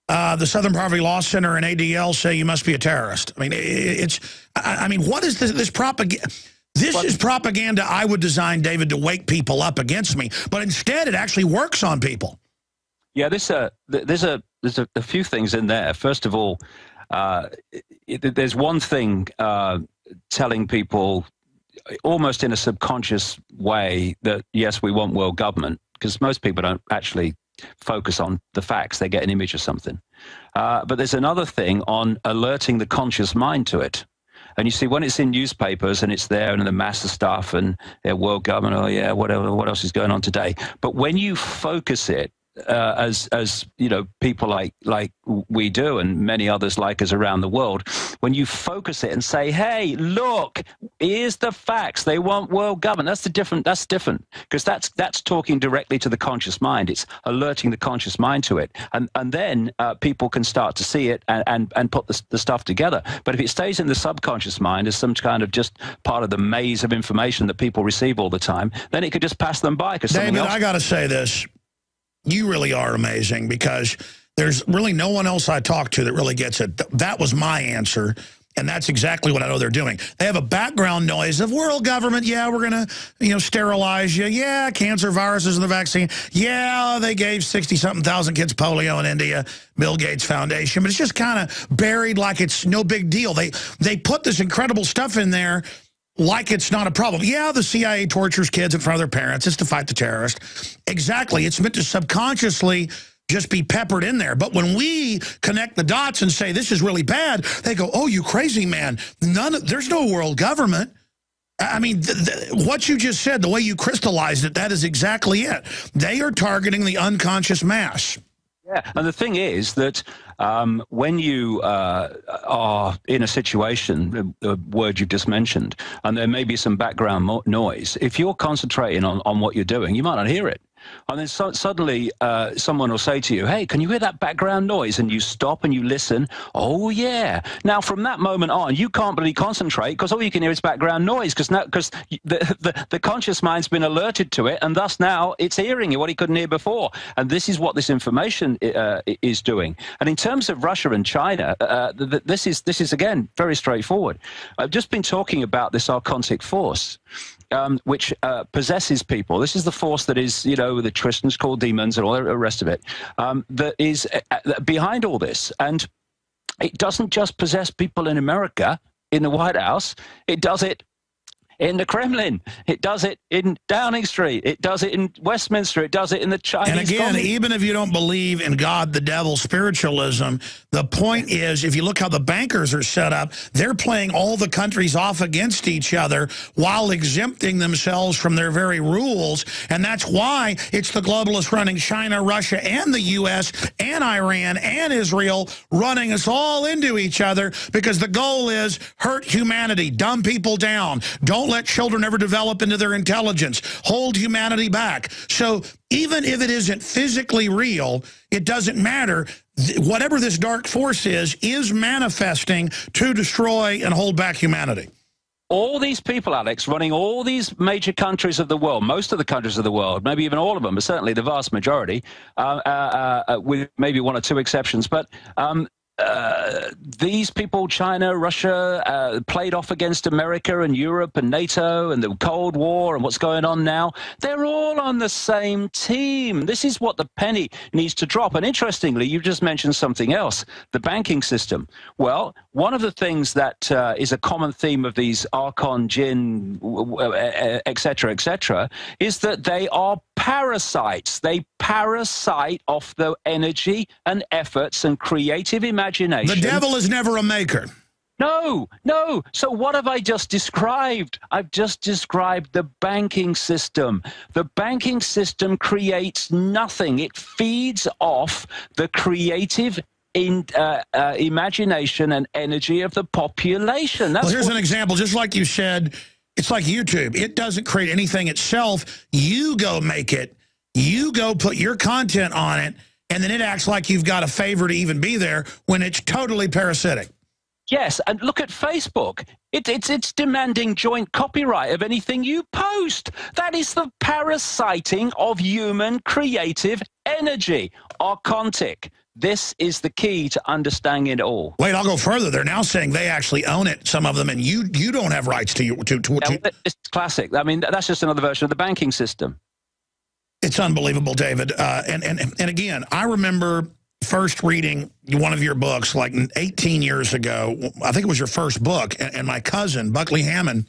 the Southern Poverty Law Center and ADL say you must be a terrorist? I mean, I mean, what is this propaganda? This is propaganda I would design, David, to wake people up against me. But instead, it actually works on people.
Yeah, there's a few things in there. First of all, there's one thing telling people almost in a subconscious way that, yes, we want world government, because most people don't actually focus on the facts. They get an image of something. But there's another thing on alerting the conscious mind to it. And you see, when it's in newspapers and it's there and the massive stuff and world government, oh yeah, whatever, what else is going on today? But when you focus it, as you know, people like we do and many others like us around the world, when you focus it and say, hey, look, here's the facts, they want world government, that's different, because that's talking directly to the conscious mind. It's alerting the conscious mind to it, and then people can start to see it and put the stuff together. But if it stays in the subconscious mind as some kind of just part of the maze of information that people receive all the time, then it could just pass them by.
David, I got to say this. You really are amazing, because there's really no one else I talk to that really gets it. That was my answer, and that's exactly what I know they're doing. They have a background noise of world government. Yeah, we're going to, sterilize you. Yeah, cancer, viruses, and the vaccine. Yeah, they gave 60-something thousand kids polio in India, Bill Gates Foundation. But it's just kind of buried like it's no big deal. They put this incredible stuff in there like it's not a problem. Yeah, the CIA tortures kids in front of their parents. It's to fight the terrorists. Exactly. It's meant to subconsciously just be peppered in there. But when we connect the dots and say this is really bad, they go, oh, you crazy man. There's no world government. I mean, what you just said, the way you crystallized it, that is exactly it. They are targeting the unconscious mass.
Yeah, and the thing is that when you are in a situation, the word you've just mentioned, and there may be some background noise, if you're concentrating on what you're doing, you might not hear it. And then suddenly someone will say to you, hey, can you hear that background noise? And you stop and you listen. Oh, yeah. Now, from that moment on, you can't really concentrate because all you can hear is background noise because the conscious mind's been alerted to it. And thus now it's hearing what he couldn't hear before. And this is what this information is doing. And in terms of Russia and China, this is, again, very straightforward. I've just been talking about this archontic force. Which possesses people. This is the force that is, you know, the Christians call demons and all the rest of it, that is behind all this. And it doesn't just possess people in America, in the White House. It does it in the Kremlin. It does it in Downing Street. It does it in Westminster. It does it in the Chinese.
And again, even if you don't believe in God, the devil, spiritualism, the point is, if you look how the bankers are set up, they're playing all the countries off against each other while exempting themselves from their very rules. And that's why it's the globalists running China, Russia, and the U.S., and Iran, and Israel running us all into each other because the goal is hurt humanity, dumb people down, don't let children ever develop into their intelligence, hold humanity back. So even if it isn't physically real, it doesn't matter. Whatever this dark force is manifesting to destroy and hold back humanity.
All these people, Alex, running all these major countries of the world, most of the countries of the world, maybe even all of them, but certainly the vast majority, with maybe one or two exceptions, but these people, China, Russia, played off against America and Europe and NATO and the Cold War and what's going on now. They're all on the same team. This is what the penny needs to drop. And interestingly, you just mentioned something else, the banking system. Well, one of the things that is a common theme of these Archon, Jinn, et cetera, is that they are parasites. They parasite off the energy and efforts and creative imagination.
The devil is never a maker.
No. So what have I just described? I've just described the banking system. The banking system creates nothing. It feeds off the creative imagination and energy of the population. That's
well, here's an example. Just like you said, it's like YouTube. It doesn't create anything itself. You go make it. You go put your content on it, and then it acts like you've got a favor to even be there when it's totally parasitic.
Yes, and look at Facebook. It's demanding joint copyright of anything you post. That is the parasiting of human creative energy. Archontic. This is the key to understanding it all.
Wait, I'll go further. They're now saying they actually own it, some of them, and you don't have rights to you.
It's classic. I mean, that's just another version of the banking system.
It's unbelievable, David. And again, I remember first reading one of your books like 18 years ago. I think it was your first book. And my cousin, Buckley Hammond,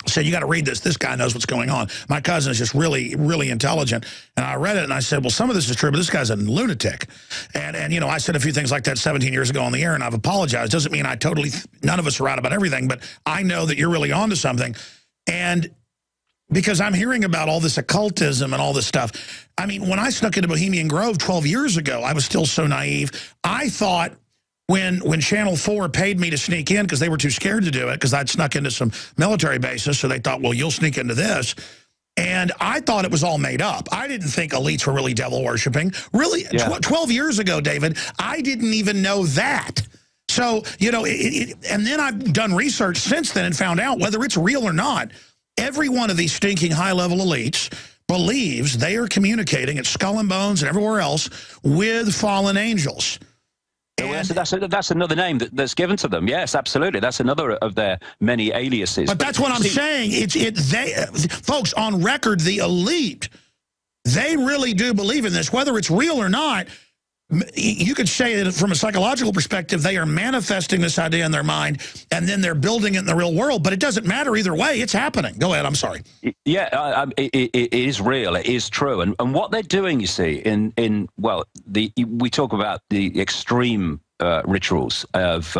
said, you got to read this. This guy knows what's going on. My cousin is just really, really intelligent. And I read it and I said, well, some of this is true, but this guy's a lunatic. And you know, I said a few things like that 17 years ago on the air, and I've apologized. Doesn't mean none of us are right about everything, but I know that you're really onto something. And because I'm hearing about all this occultism and all this stuff. I mean, when I snuck into Bohemian Grove 12 years ago, I was still so naive. I thought when Channel 4 paid me to sneak in because they were too scared to do it because I'd snuck into some military bases, so they thought, well, you'll sneak into this. And I thought it was all made up. I didn't think elites were really devil worshiping. Really, yeah. 12 years ago, David, I didn't even know that. So, you know, and then I've done research since then and found out whether it's real or not. Every one of these stinking high-level elites believes they are communicating at Skull and Bones and everywhere else with fallen angels.
And that's another name that's given to them. Yes, absolutely. That's another of their many aliases.
But that's what I'm saying. Folks, on record, the elite, they really do believe in this. Whether it's real or not, you could say that from a psychological perspective, they are manifesting this idea in their mind, and then they're building it in the real world. But it doesn't matter either way. It's happening. Go ahead. I'm sorry.
Yeah, it is real. It is true. And what they're doing, you see, we talk about the extreme rituals of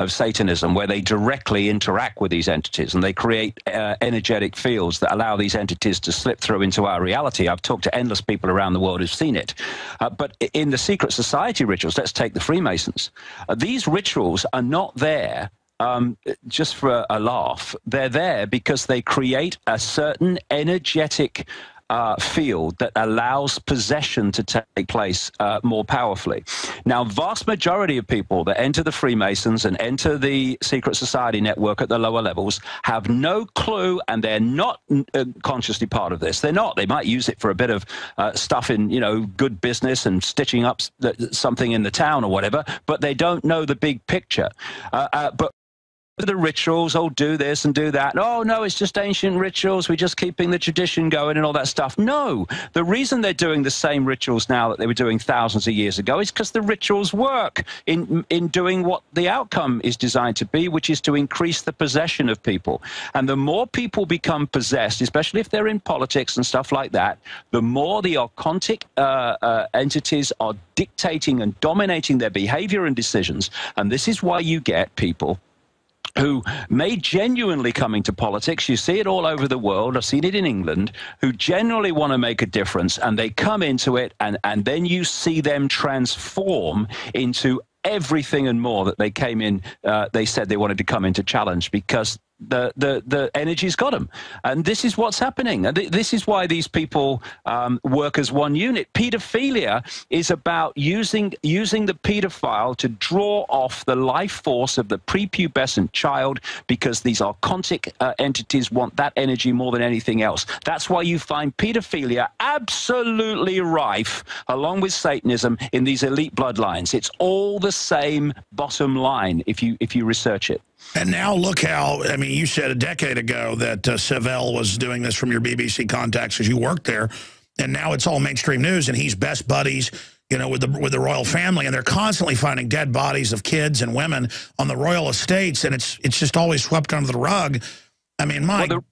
Satanism, where they directly interact with these entities and they create energetic fields that allow these entities to slip through into our reality. I've talked to endless people around the world who've seen it. But in the secret society rituals, let's take the Freemasons. These rituals are not there just for a laugh. They're there because they create a certain energetic field that allows possession to take place more powerfully. Now, vast majority of people that enter the Freemasons and enter the secret society network at the lower levels have no clue, and they're not consciously part of this. They're not. They might use it for a bit of stuff in, good business and stitching up something in the town or whatever, but they don't know the big picture. But the rituals, do this and do that. Oh, no, it's just ancient rituals. We're just keeping the tradition going and all that stuff. No, the reason they're doing the same rituals now that they were doing thousands of years ago is because the rituals work in doing what the outcome is designed to be, which is to increase the possession of people. And the more people become possessed, especially if they're in politics and stuff like that, the more the occultic entities are dictating and dominating their behavior and decisions. And this is why you get people who may genuinely come into politics. You see it all over the world. I've seen it in England, who genuinely want to make a difference, and they come into it, and then you see them transform into everything and more that they came in, they said they wanted to come in to challenge, because the energy's got them. And this is what's happening. And this is why these people work as one unit. Pedophilia is about using the pedophile to draw off the life force of the prepubescent child, because these occultic entities want that energy more than anything else. That's why you find pedophilia absolutely rife, along with Satanism, in these elite bloodlines. It's all the same bottom line if you research it.
And now look how, you said a decade ago that Savelle was doing this from your BBC contacts because you worked there, and now it's all mainstream news, and he's best buddies, with the royal family, and they're constantly finding dead bodies of kids and women on the royal estates, and it's just always swept under the rug. The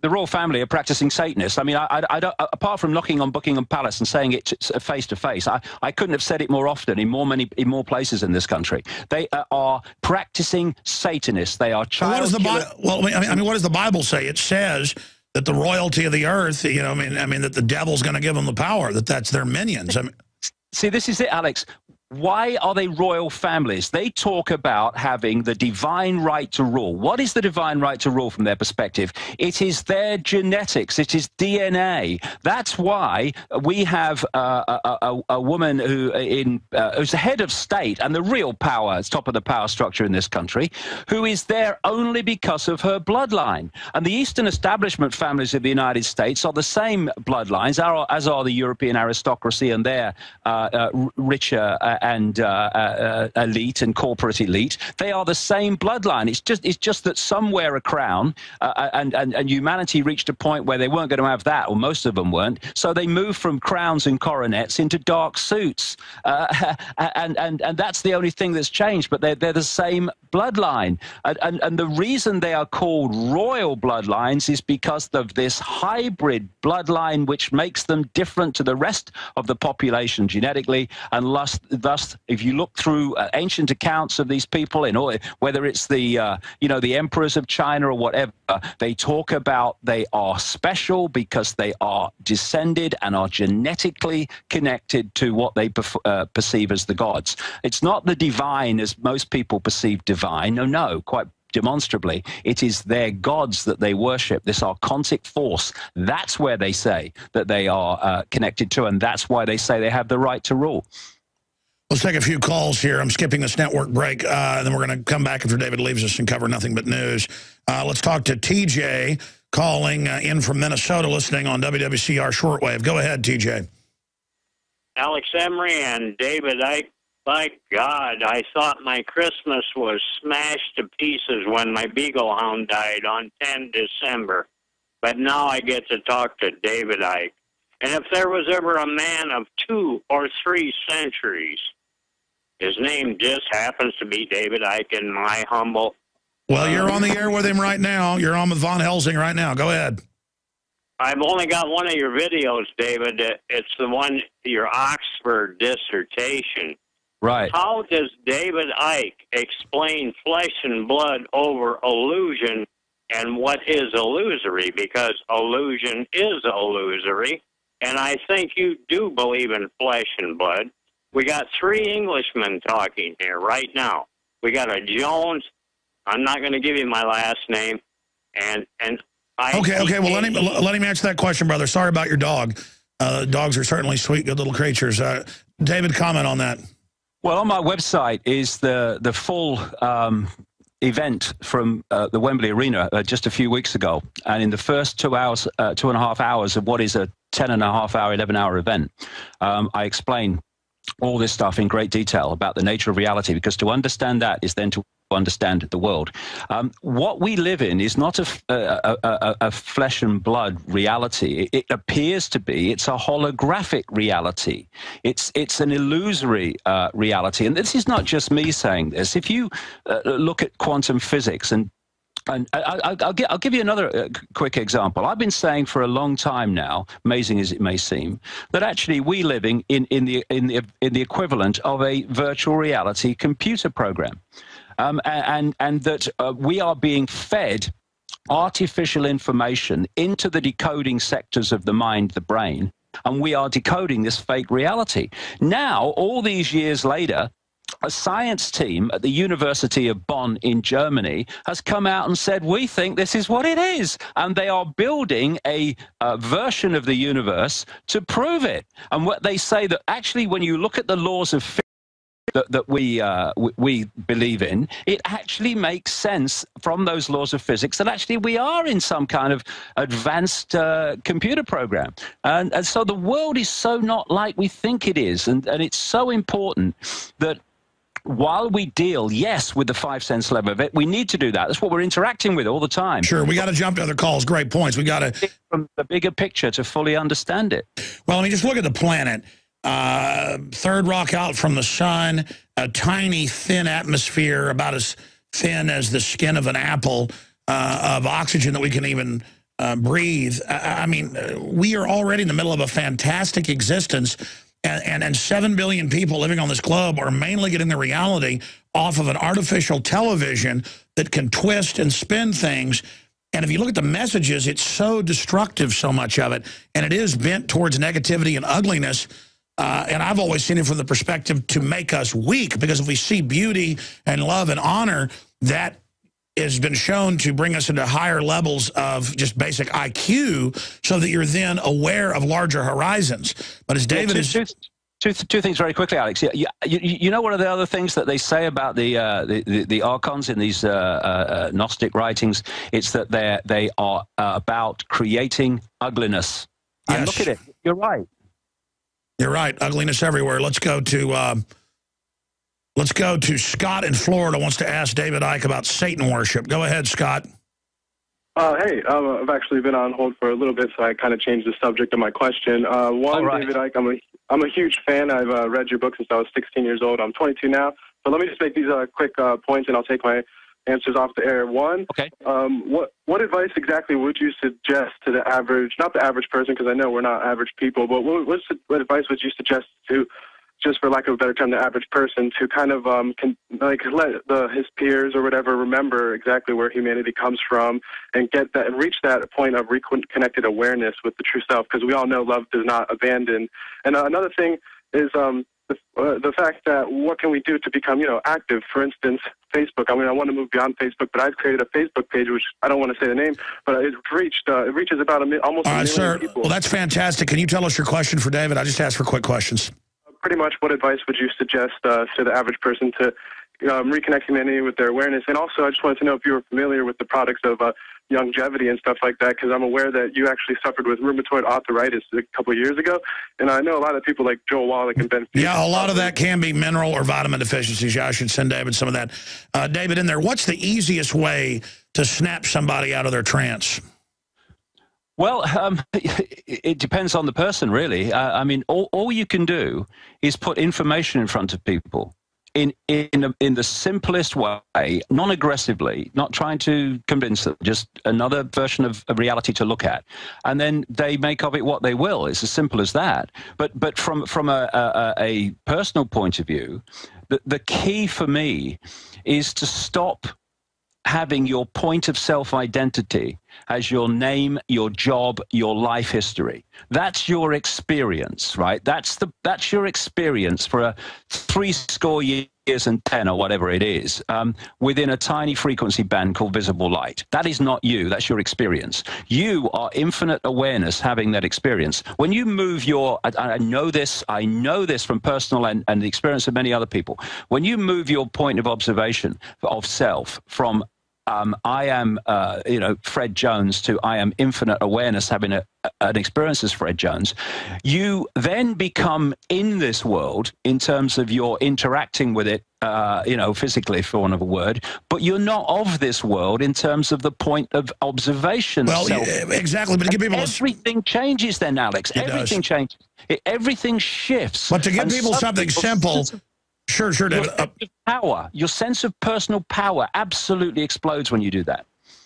royal family are practicing Satanists.
I don't, apart from knocking on Buckingham Palace and saying it face to face, I couldn't have said it more often in more places in this country. They are practicing Satanists. They are child.
What does the Bible say? It says that the royalty of the earth, that the devil's going to give them the power, that's their minions.
See, this is it, Alex. Why are they royal families? They talk about having the divine right to rule. What is the divine right to rule from their perspective? It is their genetics. It is DNA. That's why we have a woman who's the head of state and the real power, top of the power structure in this country, who is there only because of her bloodline. And the Eastern establishment families of the United States are the same bloodlines, as are the European aristocracy and their richer and elite and corporate elite. They are the same bloodline. It's just that some wear a crown, and humanity reached a point where they weren't going to have that, or most of them weren't. So they moved from crowns and coronets into dark suits, and that's the only thing that's changed. But they're the same bloodline, and the reason they are called royal bloodlines is because of this hybrid bloodline, which makes them different to the rest of the population genetically, and thus, if you look through ancient accounts of these people, whether it's the emperors of China or whatever, they talk about they are special because they are descended and are genetically connected to what they perceive as the gods. It's not the divine as most people perceive divine. No, quite demonstrably, it is their gods that they worship, this occultic force. That's where they say that they are connected to, and that's why they say they have the right to rule.
Let's take a few calls here. I'm skipping this network break, and then we're going to come back after David leaves us and cover nothing but news. Let's talk to TJ calling in from Minnesota, listening on WWCR shortwave. Go ahead, TJ.
Alex Emery and David Icke. By God, I thought my Christmas was smashed to pieces when my Beagle Hound died on 10 December. But now I get to talk to David Icke. And if there was ever a man of 2 or 3 centuries, his name just happens to be David Icke, in my humble...
Well, you're on the air with him right now. You're on with Von Helsing right now. Go ahead.
I've only got one of your videos, David. It's the one, your Oxford dissertation.
Right.
How does David Icke explain flesh and blood over illusion and what is illusory? Because illusion is illusory. And I think you do believe in flesh and blood. We got 3 Englishmen talking here right now. We got a Jones. I'm not going to give you my last name. And
Okay. Well, let him answer that question, brother. Sorry about your dog. Dogs are certainly sweet, good little creatures. David, comment on that.
Well, on my website is the full event from the Wembley Arena just a few weeks ago. And in the first 2 hours, 2.5 hours of what is a 10.5-hour, 11-hour event, I explain all this stuff in great detail about the nature of reality, because to understand that is then to understand the world. What we live in is not a flesh and blood reality. It appears to be. It's a holographic reality. It's an illusory reality. And this is not just me saying this. If you look at quantum physics, and I'll give you another quick example. I've been saying for a long time now, amazing as it may seem, that actually we living in the equivalent of a virtual reality computer program. And that we are being fed artificial information into the decoding sectors of the mind, the brain, and we are decoding this fake reality. Now, all these years later, a science team at the University of Bonn in Germany has come out and said, we think this is what it is. And they are building a version of the universe to prove it. And what they say that actually when you look at the laws of physics that we believe in, it actually makes sense from those laws of physics that actually we are in some kind of advanced computer program. And so the world is so not like we think it is. And it's so important that while we deal, yes, with the 5 sense level of it, we need to do that. That's what we're interacting with all the time.
Sure, we got to jump to other calls. Great points. We got to...
From the bigger picture to fully understand it.
Well, I mean, just look at the planet. Third rock out from the sun, a tiny, thin atmosphere, about as thin as the skin of an apple, of oxygen that we can even breathe. I mean, we are already in the middle of a fantastic existence, and 7 billion people living on this globe are mainly getting the reality off of an artificial television that can twist and spin things. And if you look at the messages, it's so destructive, so much of it, and it is bent towards negativity and ugliness. And I've always seen it from the perspective to make us weak, because if we see beauty and love and honor, that has been shown to bring us into higher levels of just basic IQ, so that you're then aware of larger horizons. But as David
Two things very quickly, Alex. You know, one of the other things that they say about the archons in these Gnostic writings, it's that they are about creating ugliness.
Yes.
And look at it. You're right.
You're right. Ugliness everywhere. Let's go to Scott in Florida. Wants to ask David Icke about Satan worship. Go ahead, Scott.
Hey, I've actually been on hold for a little bit, so I kind of changed the subject of my question.
Right.
David Icke, I'm a huge fan. I've read your book since I was 16 years old. I'm 22 now. So let me just make these quick points, and I'll take my answers off the air. One,
okay.
What advice exactly would you suggest to the average, not the average person, because I know we're not average people, but what advice would you suggest to, just for lack of a better term, the average person to kind of let his peers or whatever remember exactly where humanity comes from, and get that and reach that point of reconnected awareness with the true self, because we all know love does not abandon. And another thing is the fact that what can we do to become active? For instance, Facebook. I mean, I want to move beyond Facebook, but I've created a Facebook page, which I don't want to say the name, but it reaches about almost a million people.
Well, that's fantastic. Can you tell us your question for David? I just asked for quick questions.
Pretty much, what advice would you suggest to the average person to reconnect humanity with their awareness? And also, I just wanted to know if you were familiar with the products of longevity and stuff like that, because I'm aware that you actually suffered with rheumatoid arthritis a couple of years ago, and I know a lot of people like Joel Wallach and Ben.
Yeah, a lot of that can be mineral or vitamin deficiencies. Yeah, I should send David some of that. David, in there, what's the easiest way to snap somebody out of their trance?
Well, it depends on the person, really. I mean, all you can do is put information in front of people in the simplest way, non-aggressively, not trying to convince them, just another version of reality to look at, and then they make of it what they will. It's as simple as that. But from a personal point of view, the key for me is to stop having your point of self-identity as your name, your job, your life history. That's your experience, right? That's your experience for a 70 years and 10 or whatever it is, within a tiny frequency band called visible light. That is not you. That's your experience. You are infinite awareness having that experience. When you move I know this from personal and the experience of many other people. When you move your point of observation of self from I am, Fred Jones to I am infinite awareness having an experience as Fred Jones, you then become in this world in terms of your interacting with it, physically, for want of a word, but you're not of this world in terms of the point of observation.
Well, exactly. But to give people
everything changes then, Alex. Everything changes. Everything shifts.
But to give people something simple. Sure, David.
Your sense of personal power absolutely explodes when you do that.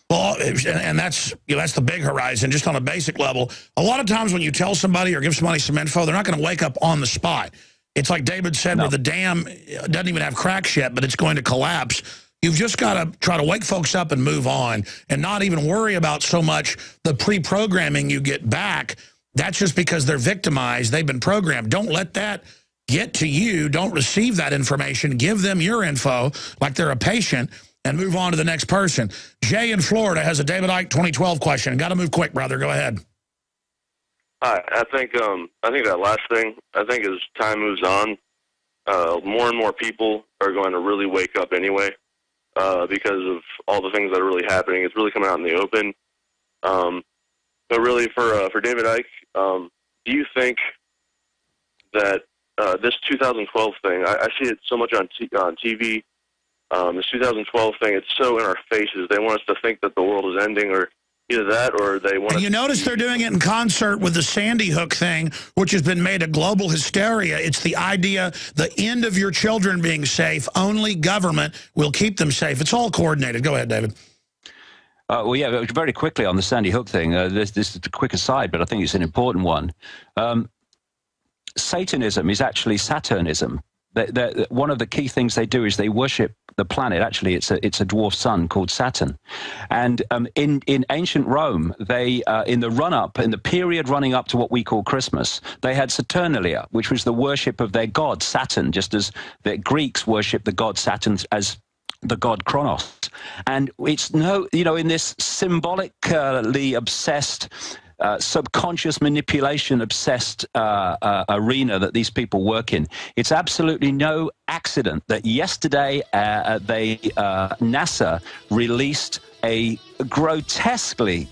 Well, and that's the big horizon, just on a basic level. A lot of times when you tell somebody or give somebody some info, they're not going to wake up on the spot. It's like David said, where the dam doesn't even have cracks yet, but it's going to collapse. You've just got to try to wake folks up and move on and not even worry about so much the pre-programming you get back. That's just because they're victimized. They've been programmed. Don't let that get to you. Don't receive that information. Give them your info like they're a patient and move on to the next person. Jay in Florida has a David Icke 2012 question. Got to move quick, brother. Go ahead.
I think that last thing, I think as time moves on, more and more people are going to really wake up anyway, because of all the things that are really happening. It's really coming out in the open. But really for David Icke, do you think that this 2012 thing, I see it so much on TV, this 2012 thing, it's so in our faces. They want us to think that the world is ending, or either that or they want
you notice they're doing it in concert with the Sandy Hook thing, which has been made a global hysteria. It's the idea, the end of your children being safe. Only government will keep them safe. It's all coordinated. Go ahead, David.
Well, yeah, very quickly on the Sandy Hook thing, this is a quick aside, but I think it's an important one. Satanism is actually Saturnism. One of the key things they do is they worship the planet. Actually, it's a dwarf sun called Saturn. And in ancient Rome, they in the period running up to what we call Christmas, they had Saturnalia, which was the worship of their god Saturn, just as the Greeks worship the god Saturn as the god Kronos. And it's in this symbolically obsessed, subconscious manipulation obsessed arena that these people work in. It's absolutely no accident that yesterday NASA released a grotesquely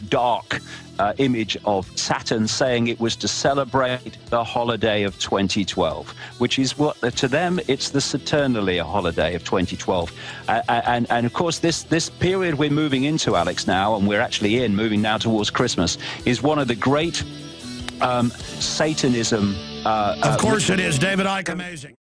dark image of Saturn, saying it was to celebrate the holiday of 2012, which is what to them it's the Saturnalia holiday of 2012, and of course this period we're moving into, Alex, now, and we're actually moving now towards Christmas, is one of the great Satanism.
Of course it is, David Icke, amazing.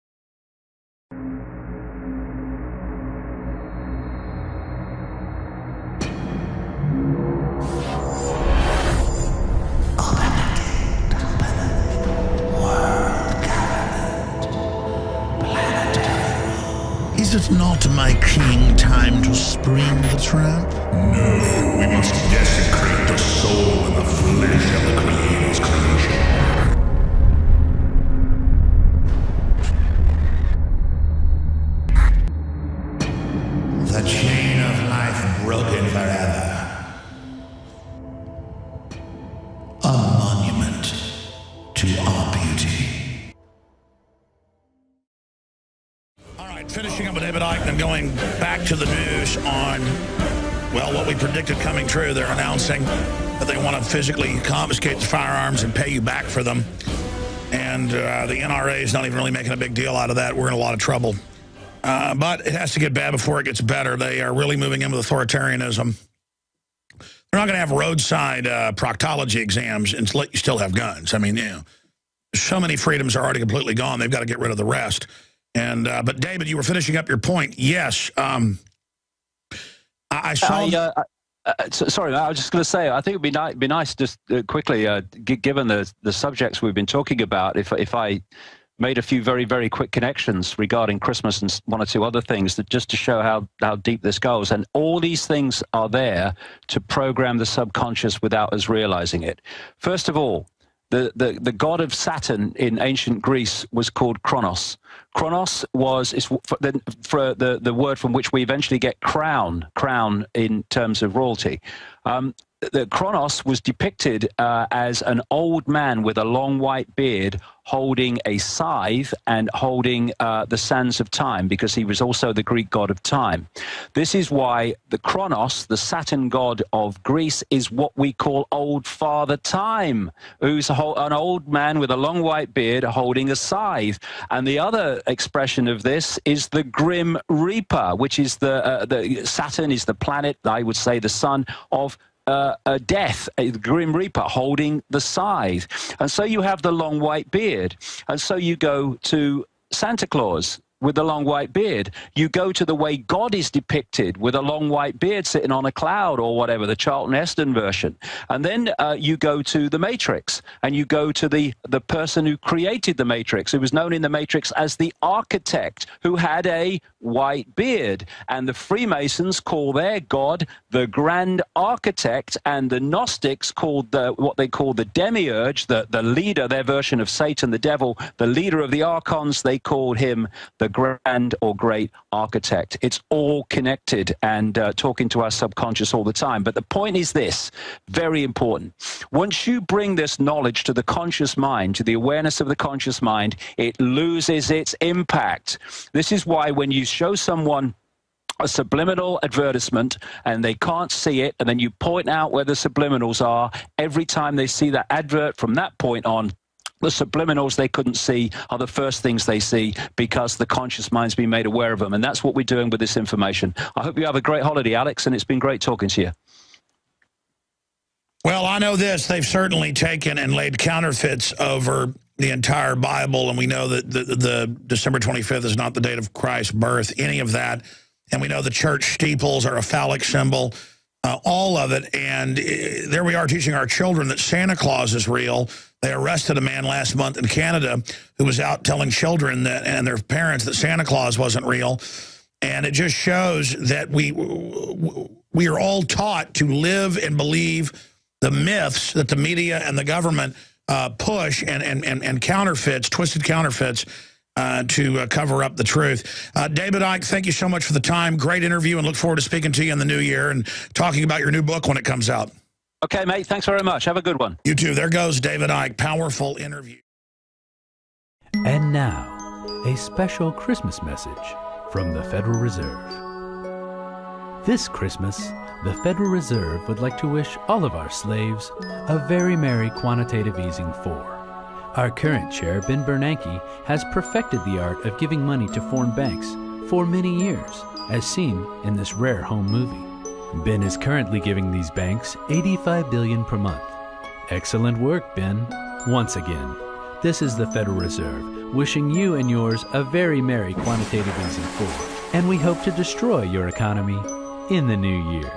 Is it not, my king, time to spring the trap?
No, we must desecrate the soul and the flesh of the Creator's creation. The chain of life broken forever. A monument to our beauty.
Finishing up with David Icke and going back to the news on, well, what we predicted coming true. They're announcing that they want to physically confiscate the firearms and pay you back for them. And the NRA is not even really making a big deal out of that. We're in a lot of trouble. But it has to get bad before it gets better. They are really moving in with authoritarianism. We're not going to have roadside proctology exams and let you still have guns. I mean, you know, so many freedoms are already completely gone. They've got to get rid of the rest. And but David, you were finishing up your point. Yes, I saw.
Sorry, I was just going to say, I think it'd be nice just quickly, given the subjects we've been talking about, if I made a few very, very quick connections regarding Christmas and one or two other things, that just to show how deep this goes. And all these things are there to program the subconscious without us realizing it. First of all, the god of Saturn in ancient Greece was called Kronos. Kronos is for the word from which we eventually get crown in terms of royalty. The Kronos was depicted as an old man with a long white beard holding a scythe and holding the sands of time, because he was also the Greek god of time. This is why the Kronos, the Saturn god of Greece, is what we call Old Father Time, who's an old man with a long white beard holding a scythe. And the other expression of this is the Grim Reaper, which is the Saturn is the planet, I would say the sun of death, the Grim Reaper holding the scythe. And so you have the long white beard. And so you go to Santa Claus with the long white beard. You go to the way God is depicted with a long white beard sitting on a cloud or whatever, the Charlton Heston version. And then you go to the Matrix, and you go to the person who created the Matrix, who was known in the Matrix as the architect, who had a white beard. And the Freemasons call their God the Grand Architect, and the Gnostics called what they call the Demiurge, the leader, their version of Satan, the devil, the leader of the Archons, they called him the Grand or Great Architect. It's all connected and talking to our subconscious all the time. But the point is this, very important. Once you bring this knowledge to the conscious mind, to the awareness of the conscious mind, it loses its impact. This is why when you show someone a subliminal advertisement and they can't see it, and then you point out where the subliminals are, every time they see that advert from that point on, the subliminals they couldn't see are the first things they see, because the conscious mind's been made aware of them. And that's what we're doing with this information. I hope you have a great holiday, Alex, and it's been great talking to you.
Well, I know this. They've certainly taken and laid counterfeits over the entire Bible, and we know that the December 25th is not the date of Christ's birth, any of that. And we know the church steeples are a phallic symbol, all of it. And there we are teaching our children that Santa Claus is real. They arrested a man last month in Canada who was out telling children that, and their parents, that Santa Claus wasn't real. And it just shows that we are all taught to live and believe the myths that the media and the government push and counterfeits, twisted counterfeits, to cover up the truth. David Icke, thank you so much for the time. Great interview, and look forward to speaking to you in the new year and talking about your new book when it comes out.
Okay, mate. Thanks very much. Have a good one.
You too. There goes David Icke. Powerful interview.
And now, a special Christmas message from the Federal Reserve. This Christmas, the Federal Reserve would like to wish all of our slaves a very merry quantitative easing 4. Our current chair, Ben Bernanke, has perfected the art of giving money to foreign banks for many years, as seen in this rare home movie. Ben is currently giving these banks $85 billion per month. Excellent work, Ben. Once again, this is the Federal Reserve wishing you and yours a very merry quantitative easing 4, and we hope to destroy your economy in the new year.